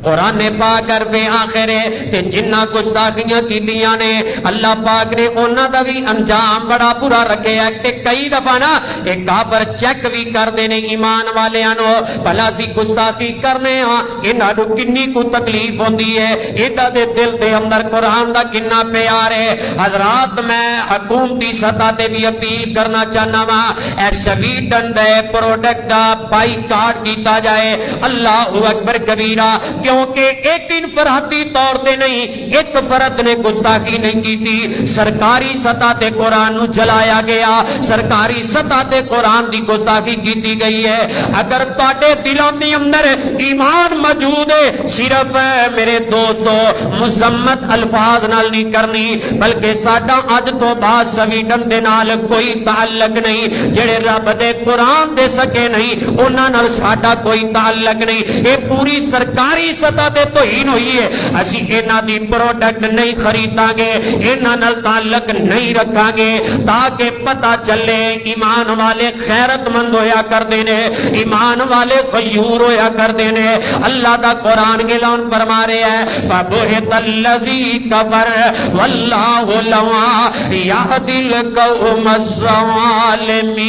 قرآن پاک عرف آخرے تے جنہ گستاخیاں کی دیا نے اللہ پاک نے انہاں دا بھی انجام بڑا برا رکھے ہے تے کئی دفعہ نا ایک کافر چیک بھی کر دینے ایمان والے آنو بھلا سی گستاخی کرنے ہاں انہاں نو کنی کو تکلیف ہوندی ہے ایدہ دے دل دے اندر قرآن دا کنہ پیار ہے حضرات میں حکومتی سطح تے بھی اپیل کرنا چاہنا وا اے سویڈن دے پروڈکٹ دا بائی کارڈ کیتا جائے اللہ اکبر کبیرہ کیونکہ ایک انفرادی طور دے نہیں ایک فرد نے گستاخی نہیں کی تھی سرکاری سطح تے قرآن نو جلایا گیا سرکاری سطح تے قرآن دی گستاخی کی دی گئی ہے اگر تواڈے دلوں دے اندر ایمان موجود ہے صرف میرے دوستو مذمت الفاظ نال نہیں کرنی بلکہ ساڈا اج تو بعد سویڈن دے نال کوئی تعلق نہیں جڑے رب دے قرآن دے سکے نہیں انہاں نال ساڈا کوئی تعلق نہیں اے پوری سرکاری سطح تے توہین ہوئی ہے اسی انہاں دی پروڈکٹ نہیں خریداں گے انہاں نال تعلق نہیں رکھاں گے تاکہ پتہ چلے ایمان والے خیرت مند ہویا کر دینے ایمان والے غیور ہویا کر دینے اللہ دا قرآن اعلان فرما رہے ہیں فَبُہِتَ الَّذِي كَفَرَ وَاللَّهُ لَوَا يَهْدِي الْقَوْمَ الظَّالِمِينَ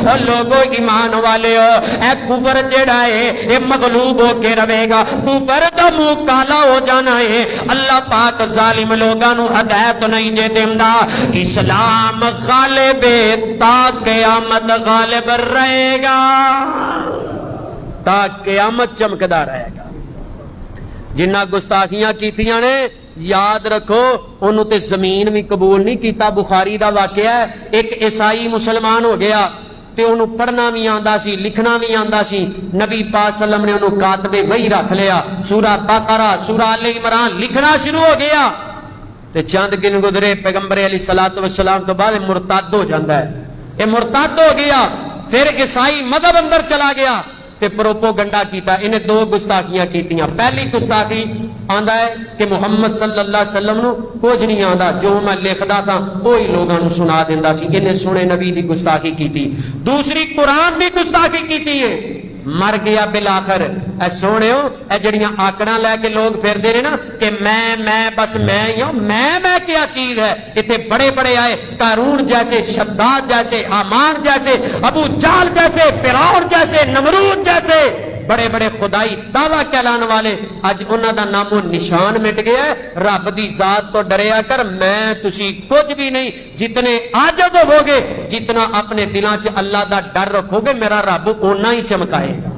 اور لوگوں ایمان والے ہو اے کفر جڑا ہے اے مغلوب ہو کے رہے گا کفر دا منہ کالا ہو جانا ہے اللہ پاک ظالم لوگاں نو ہدایت نہیں دے دیندا اسلام غالب تا قیامت غالب رہے گا تا قیامت چمکدا رہے گا جنہ گستاخیاں کیتیاں نے یاد رکھو انہوں تے زمین بھی قبول نہیں کیتا بخاری دا واقعہ ہے ایک عیسائی مسلمان ہو گیا تے انہوں پڑھنا بھی آندہ سی لکھنا بھی آندہ سی نبی پاک صلی اللہ علیہ وسلم نے انہوں کاتب وحی رکھ لیا سورہ بقرہ سورہ آل عمران لکھنا شروع ہو گیا تے چاند دن گزرے پیغمبر علیہ السلام تو بعد مرتد ہو جاندہ ہے یہ مرتد ہو گیا پھر عیسائی مذہب اندر چلا گیا تے پروپوگنڈا کیتا انہیں دو گستاخیاں کیتیاں پہلی گستاخی آندہ ہے کہ محمد صلی اللہ علیہ وسلم نو کچھ نہیں آندہ جو میں لکھدا تھا وہی لوگاں نو سنا دیندا سی انہیں سنے نبی دی گستاخی کیتی دوسری قرآن دی گستاخی کیتی ہے مر گیا بالآخر. اے سونےو اے جڑیاں آکڑاں لے کے لوگ پھردے نے نا کہ میں بس میں ہی ہوں, میں کیا چیز ہے. اتنے بڑے بڑے آئے, قارون جیسے, شداد جیسے, حامان جیسے, ابو جہل جیسے, فرعون جیسے, نمرود جیسے بڑے بڑے خدائی دعویٰ کہلان والے, اج انہاں دا نام و نشان مٹ گیا ہے. رب دی ذات تو ڈریا کر, میں تسی کچھ بھی نہیں. جتنے عاجز ہو گے, جتنا اپنے دلاں چ اللہ دا ڈر رکھو گے, میرا رب اونا ہی چمکائے گا.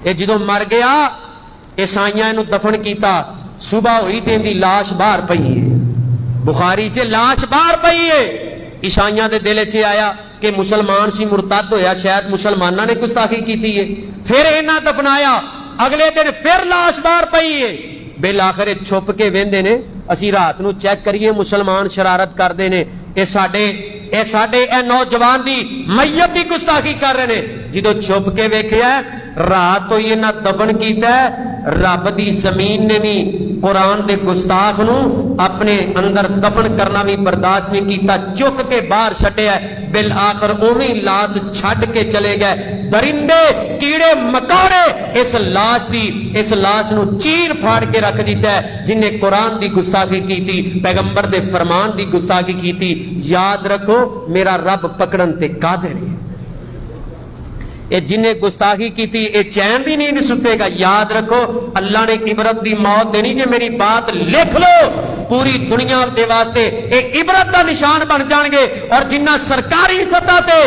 اے جدوں مر گیا عیسائیاں نو دفن کیتا, صبح ہوئی تے دی لاش باہر پئی ہے. بخاری چ لاش باہر پئی ہے. عیسائیاں دے دل چ آیا کہ مسلمان سی مرتد ہویا, شاید مسلمانہ نے گستاخی کی ہے. پھر انہاں دفنایا, اگلے دن پھر لاش باہر پئی ہے. بالآخر چھپ کے ویندے نے, اسی رات نو چیک کریے مسلمان شرارت کردے نے, اے ساڈے اے نوجوان دی میت دی گستاخی کر رہے نے. جدو چھپ کے ویکھیا رات تو یہ نہ دفن کیتا ہے, رب دی زمین نے بھی قرآن دے گستاخ نو اپنے اندر دفن کرنا بھی برداشت نہیں کیتا, چک کے باہر چھٹیا ہے. بالآخر اوویں لاش چھڈ کے چلے گئے. درندے کیڑے مکوڑے اس لاش نو چیر پھاڑ کے رکھ دیتا ہے, جن نے قرآن دی گستاخی کی تھی, پیغمبر دے فرمان دی گستاخی کی تھی. یاد رکھو میرا رب پکڑن تے قادر ہے. اے جن نے گستاخی کی تھی اے چین بھی نہیں ستے گا. یاد رکھو اللہ نے عبرت دی موت دینی, جے میری بات لکھ لو, پوری دنیا دے واسطے اے عبرت دا نشان بن جان گے. اور جنہ سرکاری سطح تے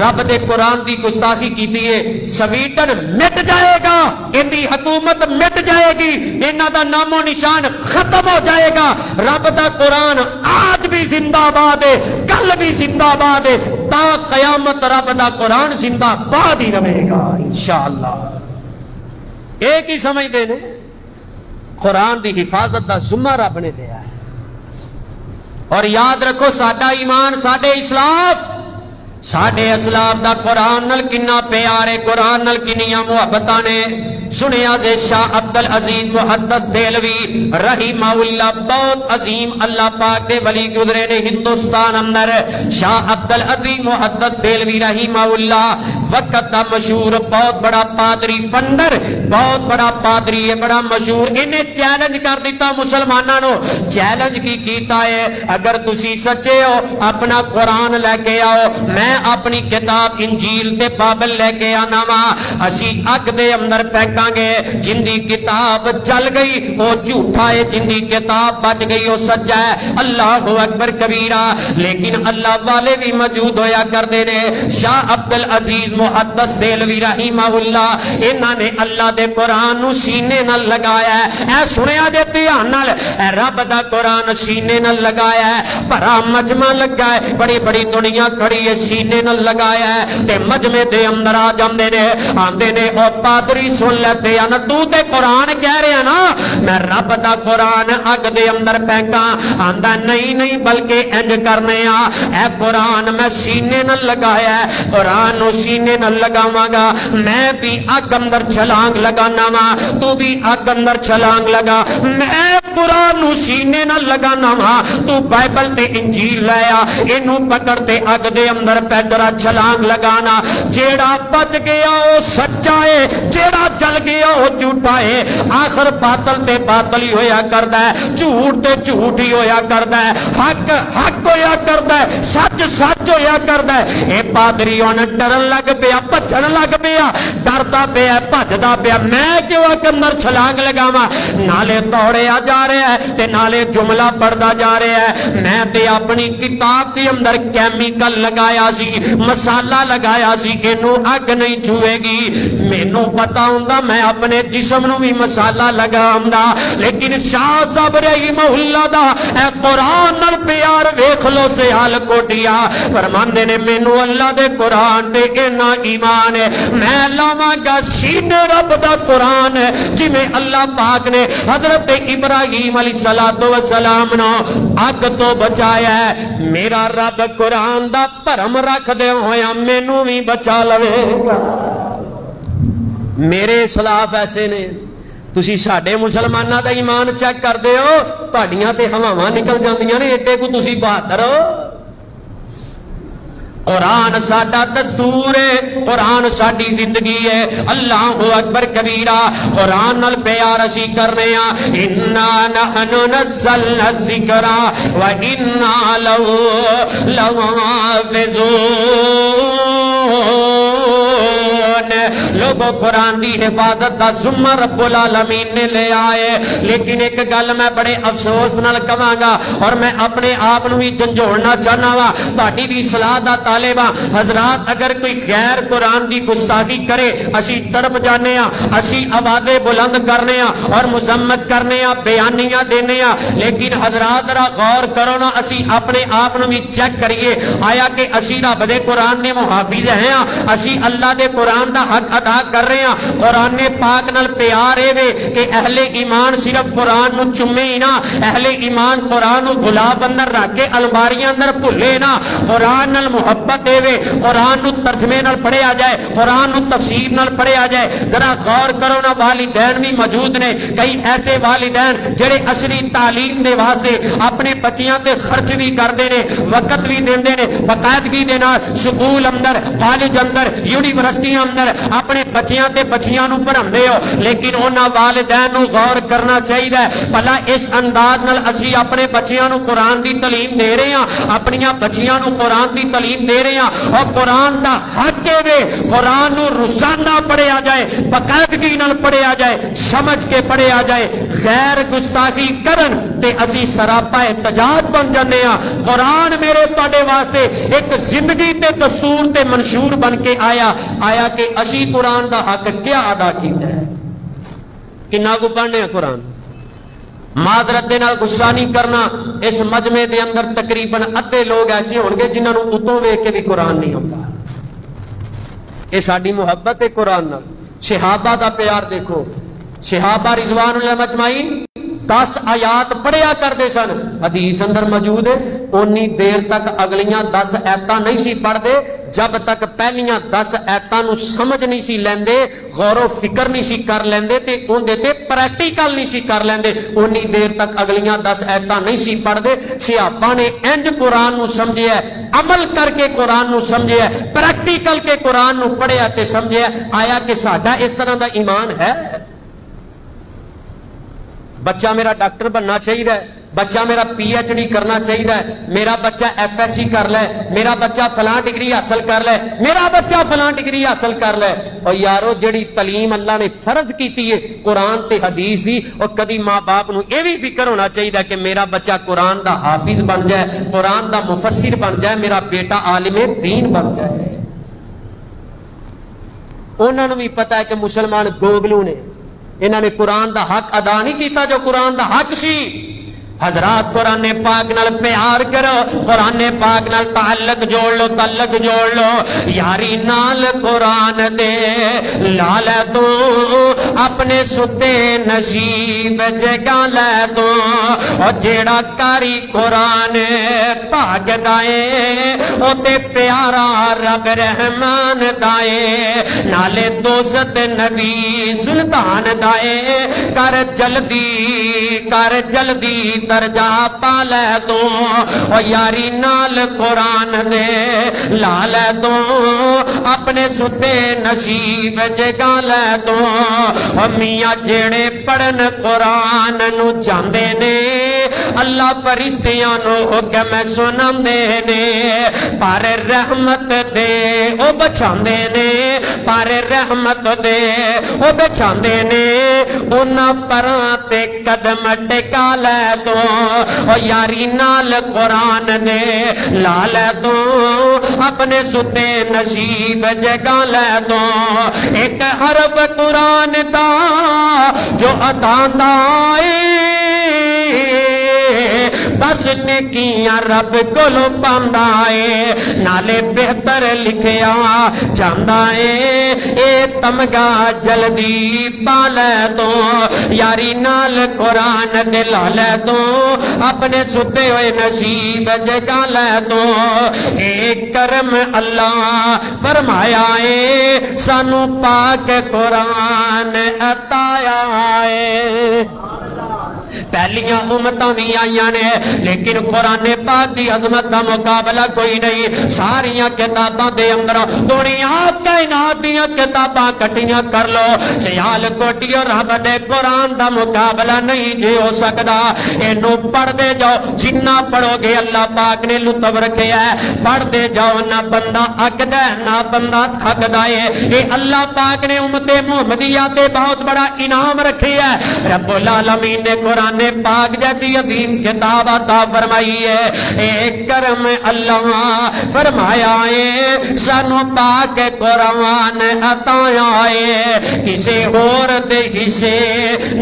رب دے قرآن دی گستاخی کیتی ہے, سویڈن مٹ جائے گا, ان دی حکومت مٹ جائے گی, انہاں دا نام و نشان ختم ہو جائے گا. رب دا قرآن آج بھی زندہ باد ہے, کل بھی زندہ باد ہے, تا قیامت رب دا قرآن زندہ باد ہی رہے گا انشاءاللہ. ایک ہی سمجھ دے نے, قرآن دی حفاظت دا ذمہ رب نے دیا ہے. اور یاد رکھو ساڈا ایمان, ساڈے اسلاف دا قرآن نل کنا پیارے, قرآن نل کنیاں محبتاں نے. سنیا دے شاہ عبدالعزیز محدث دہلوی رحمہ اللہ, بہت عظیم اللہ پاک دے ولی گزرے نے ہندوستان اندر. شاہ عبدالعزیز محدث دہلوی رحمہ اللہ وقت دا مشہور بہت بڑا پادری, فنڈر بہت بڑا پادری ہے, بڑا مشہور. انہیں چیلنج کر دیتا مسلمانوں نو. چیلنج کی کیتا ہے, اگر تسی سچے ہو اپنا قرآن لے کے آؤ, میں اپنی کتاب انجیل تے بائبل لے کے آنا وا, اسی اگ دے اندر پھینکاں گے. جن دی کتاب جل گئی وہ جھوٹا ہے, جن دی کتاب بچ گئی وہ سچا ہے. اللہ اکبر کبیرہ. لیکن اللہ والے بھی موجود ہویا کردے نے. شاہ عبدالعزیز محدث دہلوی رحمہ اللہ, انہاں نے اللہ دے قرآن نو سینے نال لگایا ہے. اے سنیا جے دھیان نال, اے رب دا قرآن سینے نال لگایا ہے. بڑا مجمع لگا ہے, بڑی بڑی دنیا کھڑی ہے, سینے نال لگایا ہے. تے مجمع دے اندر آ جاندے نے, آندے نے او پادری سن لیتے ہیں نا, تو تے قرآن کہہ رہے ہیں نا, میں رب دا قرآن اگ دے اندر پھینکاں. آندا نہیں بلکہ انج کرنے آ, اے قرآن میں سینے نال لگایا ہے, قرآن نو سینے نال لگاواں گا. میں بھی اگ اندر چھلانگ لگانا وا, تو بھی اگ اندر چھلانگ لگا. میں قرآن نو سینے نال لگانا وا, تو بائبل تے انجیل لے آ, اینو پکڑ تے اگ دے اندر پیدرا چھلانگ لگانا. جیڑا بچ گیا او سچا ہے, جیڑا جل گیا او جھوٹا ہے. آخر باطل تے باطل ہی ہویا کردا ہے, جھوٹ تے جھوٹ ہی ہویا کردا ہے, حق حق ہویا کردا ہے, سچ سچ ہویا کردا ہے. اے پادری ہن ڈرن لگ پیا, بھجن لگ پیا, ڈردا پیا, بھجدا پیا. میں کیوں اگ اندر چھلانگ لگاواں؟ نالے دوڑیا جا رہا ہے تے نالے جملہ پڑھدا جا رہا ہے. میں تے اپنی کتاب دے اندر کیمیکل لگایا سی, مسالہ لگایا سی, اینو اگ نہیں چھوئے گی. مینوں پتا ہوندا میں اپنے جسم نو بھی مسالہ لگاوندا, لیکن شاہ صاحب رحمہ اللہ دا اے قرآن نال پیار ویکھ لو سے حال کوٹیا. فرماندے نے مینوں اللہ دے قرآن تے اینا ایمان ہے, میں لاواں گا سینے رب دا قرآن ہے, جویں اللہ پاک نے حضرت ابراہیم علیہ السلام نو اگ تو بچایا ہے. میرا رب قرآن دا پرم رکھ دے ہویا مینوں بھی بچا لوے گا. میرے اسلاف ایسے نے, تسی ساڈے مسلماناں دا ایمان چیک کر دے ہو, تہاڈیاں تے ہواواں نکل جاندیاں نے, ایڈے کو تسی بہادر ہو. قرآن ساڈا دستور ہے، قرآن ساڈی زندگی ہے۔ اللہ اکبر کبیرہ، قرآن نال پیار اسی کرنے ہاں۔ انا نحن نزلنا الذکر و انا لہ لحافظون۔ لوگوں قرآن دی حفاظت دا ذمہ رب العالمین نے لے آئے، لیکن ایک گل میں بڑے افسوس نال کہاں گا اور میں اپنے آپ نو بھی جھنجھوڑنا چاہنا وا، تہاڈی بھی اصلاح دا طالبہ حضرات، اگر کوئی غیر قرآن دی گستاخی کرے اسی تڑپ جانے ہاں، اسی آوازیں بلند کرنے ہاں اور مذمت کرنے ہاں، بیانیاں دینے ہاں، لیکن حضرات ذرا غور کرو نا، اسی اپنے آپ نو بھی چیک کریے، آیا کہ اسی رب دے قرآن نے محافظ ہیں ہاں، اسی اللہ دے قرآن دا حق ادا کر رہے ہیں۔ قرآن پاک نال پیار ہے کہ اہل ایمان صرف قرآن نو چومے ہی نہ، اہل ایمان قرآن نو غلاف اندر رکھ کے الماریاں اندر بھولے نہ، قرآن نال محبت دے، قرآن نو ترجمے نال پڑھیا جائے، قرآن نو تفسیر نال پڑھیا جائے۔ ذرا غور کرو نا، والدین بھی موجود نے، کئی ایسے والدین جڑے اصلی تعلیم دے واسطے اپنے بچیاں تے خرچ بھی کردے نے، وقت بھی دیندے نے، باقاعدگی دے نال سکول اندر، کالج اندر، یونیورسٹیاں اندر اپنے بچیاں تے بچیاں نو پڑھاندے ہو، لیکن انہاں والدین نو غور کرنا چاہیے بھلا اس انداز نال اسی اپنے بچیاں نو قرآن دی تعلیم دے رہے ہیں، اپنیاں بچیاں نو قرآن دی تعلیم دے رہے ہیں، اور قرآن دا حق ہے قرآن نو روزانہ پڑھیا جائے، باقاعدگی نال پڑھیا جائے، سمجھ کے پڑھیا جائے۔ غیر گستاخی کرن تے اسی سراپا احتجاج بن جانے ہاں۔ قرآن میرے تواڈے واسطے ایک زندگی تے دستور تے منشور بن کے آیا کہ اسی قرآن دا حق کیا ادا کیتا ہے، کنا کو پڑھنے ہیں قرآن۔ معذرت دے نال غصہ نہیں کرنا، اس مجمع دے اندر تقریباً ادھے لوگ ایسے ہون گے جنہاں نو اتوں ویکھ کے بھی قرآن نہیں آتا۔ یہ ساڈی محبت ہے قرآن نال۔ صحابہ دا پیار دیکھو، صحابہ رضوان اللہ مجمعین 10 آیات پڑھیا کرتے سن، حدیث اندر موجود ہے، اونی دیر تک اگلیاں 10 آیتاں نہیں سی پڑھتے جب تک پہلیاں 10 آیتاں نو سمجھ نہیں سی لیندے، غور و فکر نہیں سی کر لیندے تے اون دے تے پریکٹیکل نہیں سی کر لیندے، اونی دیر تک اگلیاں 10 آیتاں نہیں سی پڑھتے۔ صحابہ نے انج قرآن نو سمجھیا، عمل کر کے قرآن نو سمجھیا، پریکٹیکل کے قرآن نو پڑھیا تے سمجھیا۔ آیا کہ ساڈا اس طرح دا ایمان ہے؟ بچہ میرا ڈاکٹر بننا چاہیے، بچہ میرا پی ایچ ڈی کرنا چاہیے، میرا بچہ ایف ایس سی کر لے، میرا بچہ فلاں ڈگری حاصل کر لے، میرا بچہ فلاں ڈگری حاصل کر لے۔ اور یارو جڑی تعلیم اللہ نے فرض کیتی ہے قرآن تے حدیث دی، اور کدی ماں باپ نو یہ بھی فکر ہونا چاہیے کہ میرا بچہ قرآن دا حافظ بن جائے، قرآن دا مفسر بن جائے، میرا بیٹا عالم دین بن جائے۔ انہوں نے بھی پتا ہے کہ مسلمان گوگلو نے، انہوں نے قرآن دا حق ادا نہیں کیتا جو قرآن دا حق سی۔ حضرات قرآن پاک نال پیار کرو، قرآن پاک نال تعلق جوڑ لو، تعلق جوڑ لو، یاری نال قرآن دے لال تو اپنے ستے نصیب جگہ لے تو، اور جیڑا کاری قرآن پاک دائے او تے پیارا رب رحمان دائے، نالے دوست نبی سلطان دائے، کر جلدی درجہ پا لے تو، اور یاری نال قرآن دے لال تو اپنے ستے نصیب جگہ لے تو، اور میاں جیڑے پڑھن قرآن نو جاندے نے اللہ فرشتیاں نو حکم سناندے نے، پر رحمت دے او بچاندے نے، پر رحمت دے او بچاندے نے، انہاں پراں تے قدم ٹکا لے تو، اور یاری نال قرآن دے لال تو اپنے ستے نصیب جگہ لے تو، ایک حرف قرآن دا جو اداندا اے بس نیکیاں رب کولو پاندا اے، نالے بہتر لکھیا جاندا اے، اے تمگا جلدی پا لے تو، یاری نال قرآن دے لالے تو اپنے ستے ہوئے نصیب جگہ لے تو، اے کرم اللہ فرمایا اے سانو پاک قرآن عطایا اے، پہلیاں امتاں بھی آئیاں نے لیکن قرآن پاک دی عظمت دا مقابلہ کوئی نہیں. ساریاں کتاباں دے اندر دنیا کائنات دیاں کتاباں کٹیاں کر لو سیال کوٹی اور رب دے قرآن دا مقابلہ نہیں جے ہو سکدا. اینو پڑھ دے جاؤ جنہ پڑھو گے اللہ پاک نے لطف رکھے ہے. پڑھ دے جاؤ نہ بندہ اکدا ہے نہ بندہ تھکدا ہے. اے اللہ پاک نے امت محمدیہ تے بہت بڑا انعام رکھے ہے. رب العالمین نے قرآن پاک جیسی عظیم کتاب عطا فرمائی ہے. اے کرم اللہ فرمایا ہے سانو پاک قرآن عطا ہے کسے اور دے حصے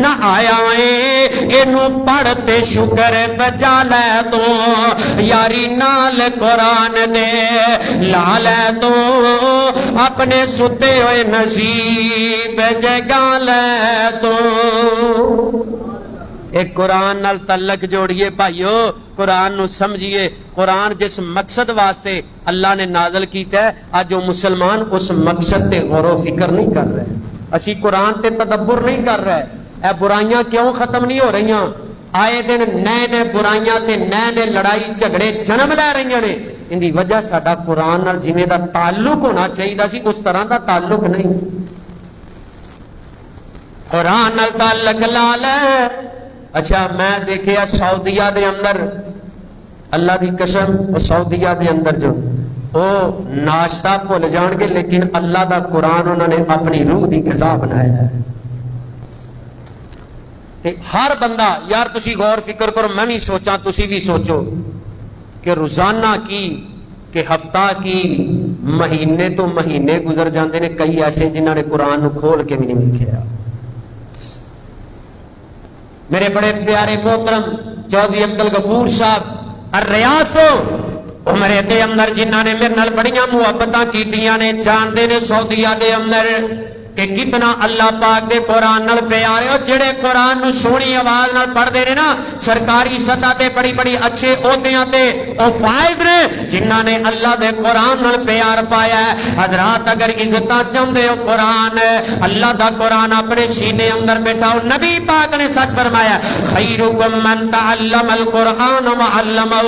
نہ آیا ہے. اینو پڑھتے شکر بجا لے تو یاری نال قرآن دے لا لے تو اپنے ستے ہوئے نصیب جگا لے تو. ایک قرآن نال تعلق جوڑیے بھائیو قرآن نو سمجھیے. قرآن جس مقصد واسطے اللہ نے نازل کیتا ہے آج جو مسلمان اس مقصد تے غور و فکر نہیں کر رہے. اسی قرآن تے تدبر نہیں کر رہے. اے برائیاں کیوں ختم نہیں ہو رہی؟ آئے دن نئے نئے برائیاں تے نئے نئے لڑائی جھگڑے جنم لے رہی نے. ان دی وجہ ساڈا قرآن نال جویں دا تعلق ہونا چاہیے سی اس طرح دا تعلق نہیں. قرآن نال تعلق لا لے. اچھا میں دیکھیا سعودیہ دے اندر اللہ دی قسم سعودیہ دے اندر جو او ناشتہ بھول جان گے لیکن اللہ دا قرآن انہوں نے اپنی روح دی غذا بنایا ہے. ہر بندہ یار تسی غور فکر کرو میں بھی سوچاں تسی بھی سوچو کہ روزانہ کی کہ ہفتہ کی مہینے تو مہینے گزر جاندے نے کئی ایسے جنہوں نے قرآن نو کھول کے بھی نہیں لکھیا. میرے بڑے پیارے محترم چودھری عبدالغفور صاحب الریاض عمرے دے اندر جنہاں نے میرے نال بڑیاں محبتاں کیتیاں نے جاندے نے سعودیہ دے اندر کہ کتنا اللہ پاک دے قرآن نال پیارے اور جڑے قرآن نو سونی آواز نال پڑھ دے نے نا سرکاری سطح تے بڑی بڑی اچھے عہدیاں تے او فائز نے جنہاں نے اللہ دے قرآن نال پیار پایا ہے. حضرات اگر عزتاں چاہندے ہو قرآن اللہ دا قرآن اپنے سینے اندر بٹھاؤ. نبی پاک نے سچ فرمایا خیرکم من تعلم القرآن وعلمہ.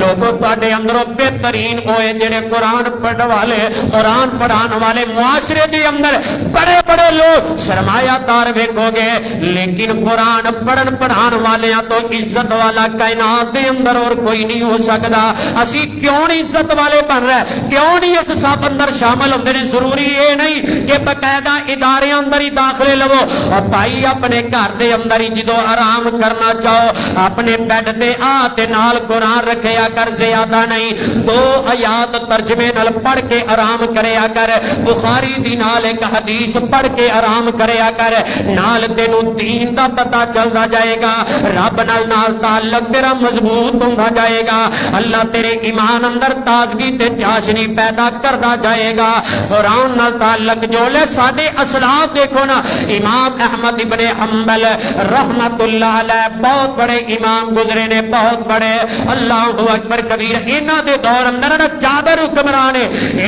لوگوں تواڈے اندروں بہترین ہوئے جڑے قرآن پڑھن والے قرآن پڑھان والے. معاشرے دے اندر بڑے بڑے لوگ سرمایہ دار ویکھو گے لیکن قرآن پڑھن پڑھان والیاں تو عزت والا کائنات دے اندر اور کوئی نہیں ہو سکتا. اسی کیوں نہیں عزت والے بن رہے کیوں نہیں اس صف اندر شامل ہوندے نے؟ ضروری یہ نہیں کہ باقاعدہ ادارے اندر ہی داخلے لو اور بھائی اپنے گھر دے اندر ہی جدو آرام کرنا چاہو اپنے بیڈ تے تے نال قرآن رکھیا کر. زیادہ نہیں 2 آیات ترجمے نال پڑھ کے آرام کریا کر. بخاری دی نال ایک حدیث پڑھ کے آرام کریا کر. نال تینوں دین دا پتہ چلدا جائے گا. رب نال تعلق تیرا مضبوط ہوندا جائے گا. اللہ تیرے ایمان اندر تازگی تے چاشنی پیدا کردا جائے گا. قرآن نال تعلق جو لے ساڈے اسلاف دیکھو نا امام احمد ابن حنبل رحمت اللہ علیہ بہت بڑے امام گزرے نے بہت بڑے اللہ اکبر کبیر. انہاں دے دور اندر جابر حکمران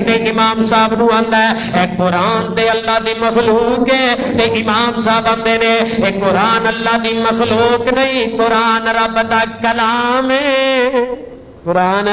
نے امام صاحب نو آندا ہے اے قرآن تے اللہ دی مخلوق ہے تے امام صاحب آندے نے اے قرآن اللہ دی مخلوق نہیں قرآن رب دا کلام ہے. قرآن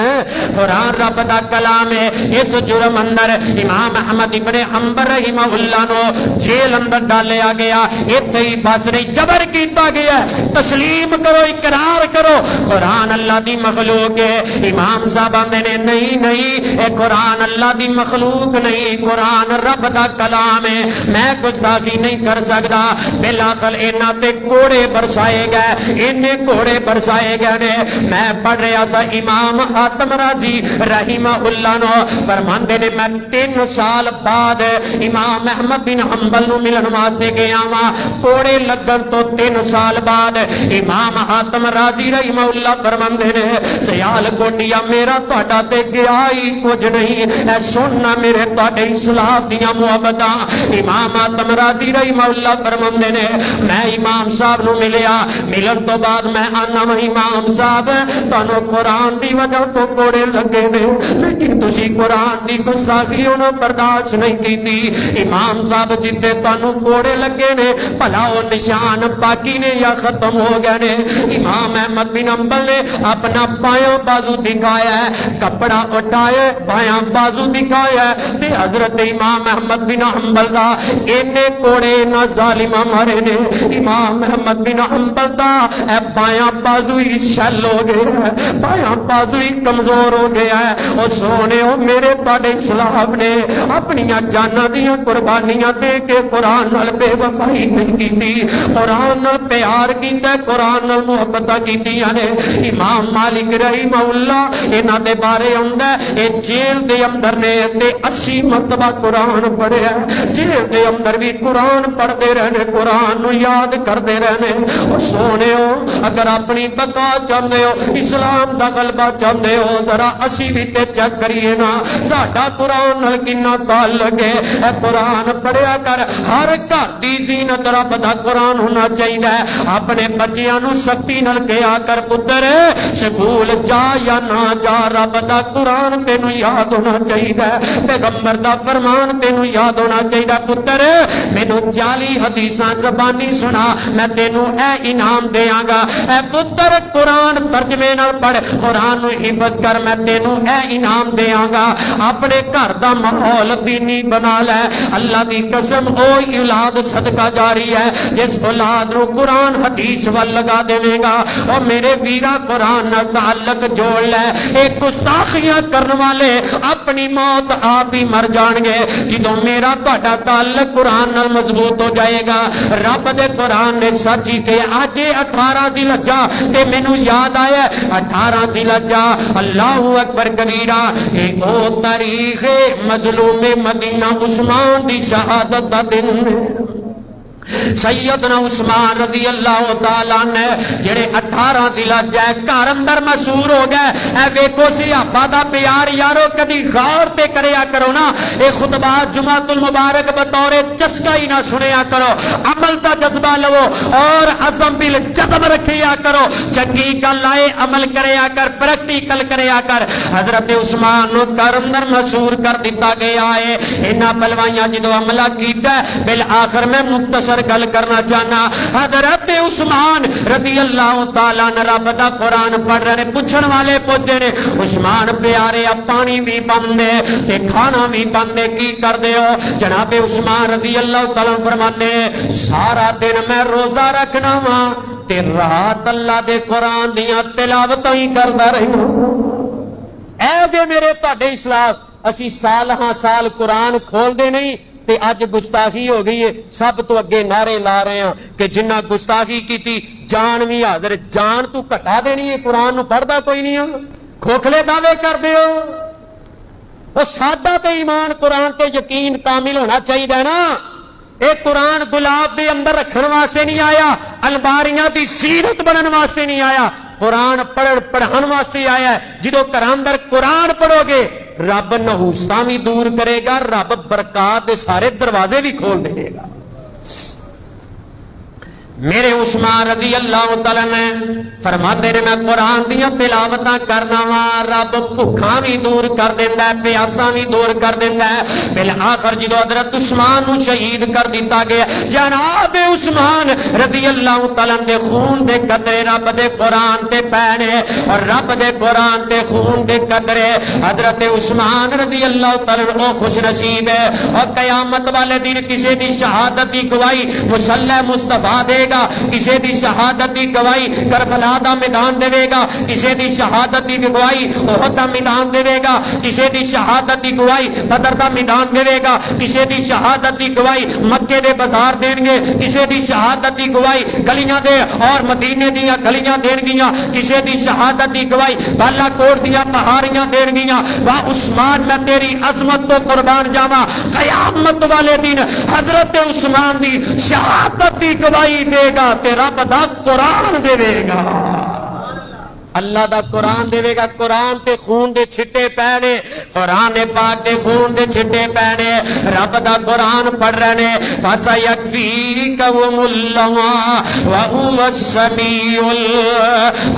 رب دا کلام ہے. اس جرم اندر امام احمد ابن حنبل رحمہ اللہ نو جیل اندر ڈالیا گیا. اتنے ہی بس نہیں جبر کیتا گیا تسلیم کرو اقرار کرو قرآن اللہ دی مخلوق ہے. امام صاحب آندے نے نہیں نہیں اے قرآن اللہ دی مخلوق نہیں قرآن رب دا کلام ہے. میں گستاخی نہیں کر سکتا. بلاخل انہاں تے کوڑے برسائے گئے انہیں کوڑے برسائے گئے نے. میں پڑھ رہا سا امام حاتم رازی رحمہ اللہ نو فرماندے نے میں 3 سال بعد امام احمد بن حنبل نو ملن واسطے گیا وا. کوڑے لگن تو 3 سال بعد امام حاتم رازی رحمہ اللہ فرماندے نے سیال کوٹیا میرا تہاڈا تے گیا ہی کچھ نہیں. اے سننا میرے تہاڈے اسلام دیاں محبتاں. امام حاتم رازی رحمہ اللہ فرماندے نے میں امام صاحب نو ملیا. ملن تو بعد میں آنا امام صاحب تانوں قرآن دی وجہ تو کوڑے لگے نے لیکن تسی قرآن دی گستاخی انہاں برداشت نہیں کیتی امام صاحب جتے تانوں کوڑے لگے نے بھلا او نشان پاکی نے یا ختم ہو گئے نے امام احمد بن حنبل نے اپنا بایاں بازو دکھایا ہے کپڑا اٹھایا بایاں بازو دکھایا ہے تے حضرت امام احمد بن حنبل دا اینے کوڑے نہ ظالمہ مارے نے امام احمد بن حنبل دا اے بایاں بازو ہی شل ہو گیا ہے بایاں بازو ہی کمزور ہو گیا ہے اور سونے ہو میرے بڑے اسلاف نے اپنی جانا دیاں قربانیاں دے کے قرآن نال بے وفائی نہیں کی تھی قرآن نال پیار کیتا ہے قرآن نال محبتہ کیتی نے امام مالک رحمہ اللہ انہاں دے بارے ہوندا ہے اے جیل دے اندر نے تے 80 مرتبہ قرآن پڑھیا جیل دے اندر بھی قرآن پڑھتے رہنے قرآن نو یاد کرتے رہنے اور سونے ہو اگر اپنی بقا چاہتے ہو اسلام دا غلبہ چاہتے ہو ذرا اسی بھی تے چیک کریے نا ساڈا قرآن نال کنا تعلق ہے اے قرآن پڑھیا کر ہر گھر دی زینت رب دا قرآن ہونا چاہیے اپنے بچیاں نو سختی نال کہیا کر پتر سکول جا یا نہ جا رب دا قرآن تینوں یاد ہونا چاہیے پیغمبر دا فرمان تینوں یاد ہونا چاہیے پتر مینوں 40 حدیثاں زبانی سنا میں تینوں اے انعام دیاں گا اے پتر قرآن ترجمے نال پڑھ قرآن نو حفظ کر میں تینوں اے انعام دیاں گا اپنے گھر دا ماحول دینی بنا لے اللہ دی قسم او اولاد صدقہ جاری ہے جس اولاد نو قرآن حدیث وال لگا دے گا اور میرے ویرا قرآن نال تعلق جوڑ لے ایک گستاخیاں کرنے والے اپنی موت آپ ہی مر جان گے جدوں میرا تہاڈا تعلق قرآن نال مضبوط ہو جائے گا رب دے قرآن نے سچ ہی کہ اج 18 ذی الحجہ تے مینوں یاد آیا 18 ذی الحجہ اللہ اکبر کبیرہ اے او تاریخ مظلوم مدینہ عثمان دی شہادت دا دن سیدنا عثمان رضی اللہ تعالیٰ نے جڑے 18 ذی الحجہ گھر اندر مشہور ہو گئے اے ویکھو صحابہ دا پیار یارو کدی غور تے کریا کرو نا اے خطبات جمعۃ المبارک بطور چسکا ہی نہ سنیا کرو عمل دا جذبہ لو اور عزم بالجزم رکھیا کرو چنگی گل آئے عمل کریا کر پریکٹیکل کریا کر حضرت عثمان نو گھر اندر مشہور کر دیتا گیا ہے انہاں بلوائیاں جدو عملہ کیتا ہے بالآخر میں مختصر گل کرنا چاہنا حضرت عثمان رضی اللہ تعالیٰ نے رب دا قرآن پڑھ رہے پوچھن والے پوچھے نے عثمان پیارے اب پانی بھی بندے تے کھانا بھی بندے کی کر دے ہو جناب عثمان رضی اللہ تعالیٰ فرمانے سارا دن میں روزہ رکھنا وا تے رات اللہ دے قرآن دیاں تلاوتاں ہی کردا رہنا اے جے میرے تہاڈے اسلاف اسی سال ہاں سال قرآن کھول دے نہیں تے اج گستاخی ہو گئی ہے سب تو اگے نعرے لا رہے ہیں کہ جنہ گستاخی کی تھی جان بھی حاضر جان تو کٹا دینی ہے قرآن نو پڑھدا کوئی نہیں ہے کھوکھلے دعوے کر دیو وہ سادہ تے ایمان قرآن تے یقین کامل ہونا چاہیے نا اے قرآن گلاب دے اندر رکھن واسطے نہیں آیا الماریاں دی زینت بنن واسطے نہیں آیا قرآن پڑھن واسطے آیا ہے جدو گھر اندر قرآن پڑھو گے رب نحوستاں بھی دور کرے گا رب برکات دے سارے دروازے بھی کھول دے گا میرے عثمان رضی اللہ تعالیٰ نے فرماتے نے میں قرآن دیا تلاوتاں کرنا وا رب بھوکاں بھی دور کر دیتا ہے پیاساں بھی دور کر دیتا ہے بالآخر جدو حضرت عثمان نو شہید کر دیتا گیا جناب عثمان رضی اللہ تعالیٰ دے خون دے قطرے رب دے قرآن تے پینے اور رب دے قرآن تے خون دے قطرے حضرت عثمان رضی اللہ تعالیٰ او خوش نصیب ہے اور قیامت والے دن کسی دی شہادت کی گواہی مصلی مصطفیٰ دے گا کسی دی شہادت دی گواہی کربلا دا میدان دے گا کسی دی شہادت دی گواہی احد دا میدان دے گا کسی دی شہادت دی گواہی بدر دا میدان دے گا کسی دی شہادت دی گواہی مکے دے بازار دین گے کسی دی شہادت دی گواہی گلیاں دے اور مدینے دیا گلیاں دین گیاں کسی دی شہادت دی گواہی بالا کوٹ دیا پہاڑیاں دین گیاں واہ عثمان میں تیری عظمت تو قربان جاواں قیامت والے دن حضرت عثمان دی شہادت دی گواہی دے گا تیرا بدا قرآن دے گا اللہ دا قرآن دے گا قرآن تے خون دے چھٹے پینے قرآن پاک دے خون دے چھٹے پینے رب دا قرآن پڑھ رہنے فَسَيَكْفِيكَهُمُ اللَّهُ وَهُوَ السَّمِيعُ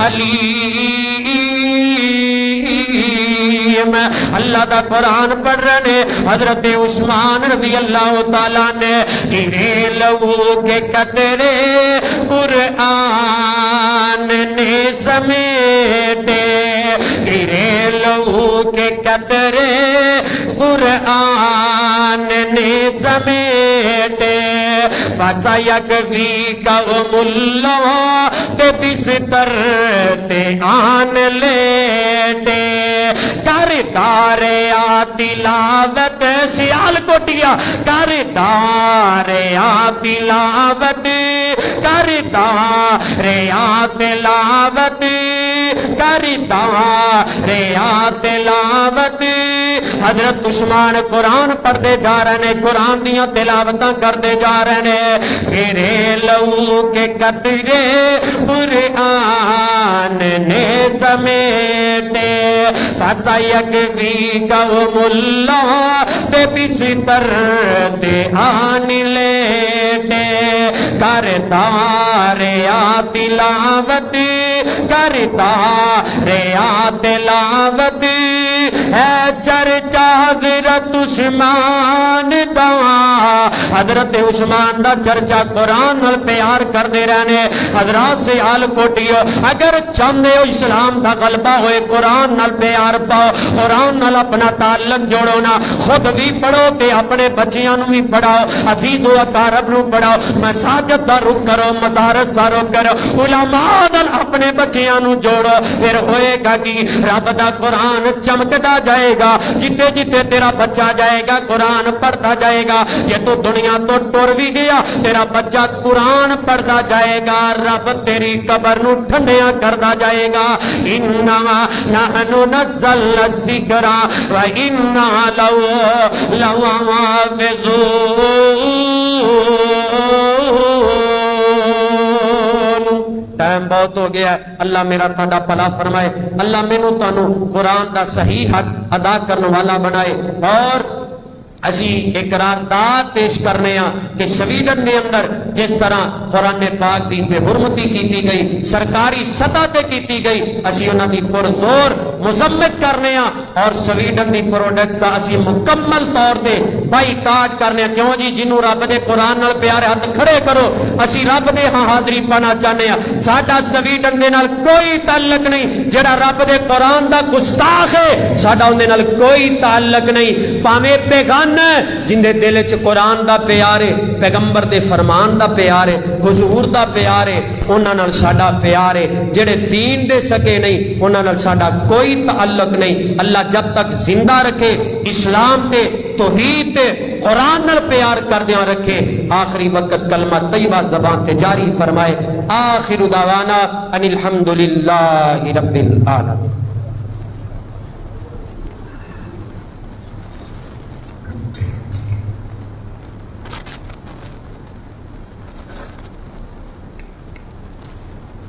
الْعَلِيمُ الکریم اللہ دا قرآن پڑھ رہے ہیں حضرت عثمان رضی اللہ تعالیٰ نے گرے لہو کے قطرے قرآن نے سمیٹے گرے لہو کے قطرے قرآن نے سمیٹے فَسَيَكْفِيكَهُمُ اللَّهُ تے بستر تے آن لیٹے کردار تلاوت سیال کوٹیا کردار تلاوت کردار تلاوت کردار تلاوت حضرت عثمان قرآن پڑھتے جا رہے ہیں قرآن دیاں تلاوتاں کرتے جا رہے ہیں میرے لہو کے قطرے قرآن نے سمیٹے فَسَيَكْفِيكَهُمُ اللَّهُ تے بستر تے آن لیٹے کردار تلاوت کردار تلاوت ہے چرچا حضرت عثمان دا حضرت عثمان دا چرچا قرآن نال پیار کر دے رہنے حضرات سے آل کوٹیو اگر چاہتے ہو اسلام دا غلبہ ہوئے قرآن نال پیار پاؤ قرآن نال اپنا تعلق جوڑو نا خود بھی پڑھو تے اپنے بچیاں نو بھی پڑھاؤ عزیز و اقارب نو پڑھاؤ مساجد دا رخ کرو مدارس دا رخ کرو علماء نال اپنے بچیاں نو جوڑو پھر ہوئے گا کہ رب دا قرآن چمکتا جائے گا جتے جتے تیرا بچہ جائے گا قرآن پڑھتا جائے گا جے تو دنیا تو ٹور بھی گیا تیرا بچہ قرآن پڑھتا جائے گا رب تیری قبر نو ٹھنڈیاں کرتا جائے گا اِنَّا نَحْنُ نَزَّلْنَا الذِّكْرَ وَإِنَّا لَهُ لَحَافِظُونَ ٹائم بہت ہو گیا ہے اللہ میرا تھوڑا بھلا فرمائے اللہ مینوں تانوں قرآن دا صحیح حق ادا کرنے والا بنائے اور اسی اقرارداد پیش کرنے ہیں کہ سویڈن دے اندر جس طرح قرآن پاک دی بے حرمتی کیتی گئی سرکاری سطح تے کیتی گئی اسی انہاں دی پرزور مذمت کرنے ہیں اور سویڈن دی پروڈکٹس دا اسی مکمل طور تے بائیکاٹ کرنے ہیں کیوں جی جنہوں رب دے قرآن نال پیارے ہاتھ کھڑے کرو اسی رب دے ہاں حاضری پانا چاہنے ہیں ساڈا سویڈن دے نال کوئی تعلق نہیں جڑا رب دے قرآن دا گستاخ ہے ساڈا اون دے نال کوئی تعلق نہیں پاویں پیغام جن دے دل چ قرآن دا پیار ہے پیغمبر دے فرمان دا پیار ہے حضور دا پیار ہے انہاں نال ساڈا پیار ہے جڑے دین دے سکے نہیں انہاں نال ساڈا کوئی تعلق نہیں اللہ جب تک زندہ رکھے اسلام تے توحید تے قرآن نال پیار کردیاں رکھے آخری وقت کلمہ طیبہ زبان تے جاری فرمائے آخر دعوانا ان الحمدللہ رب العالمین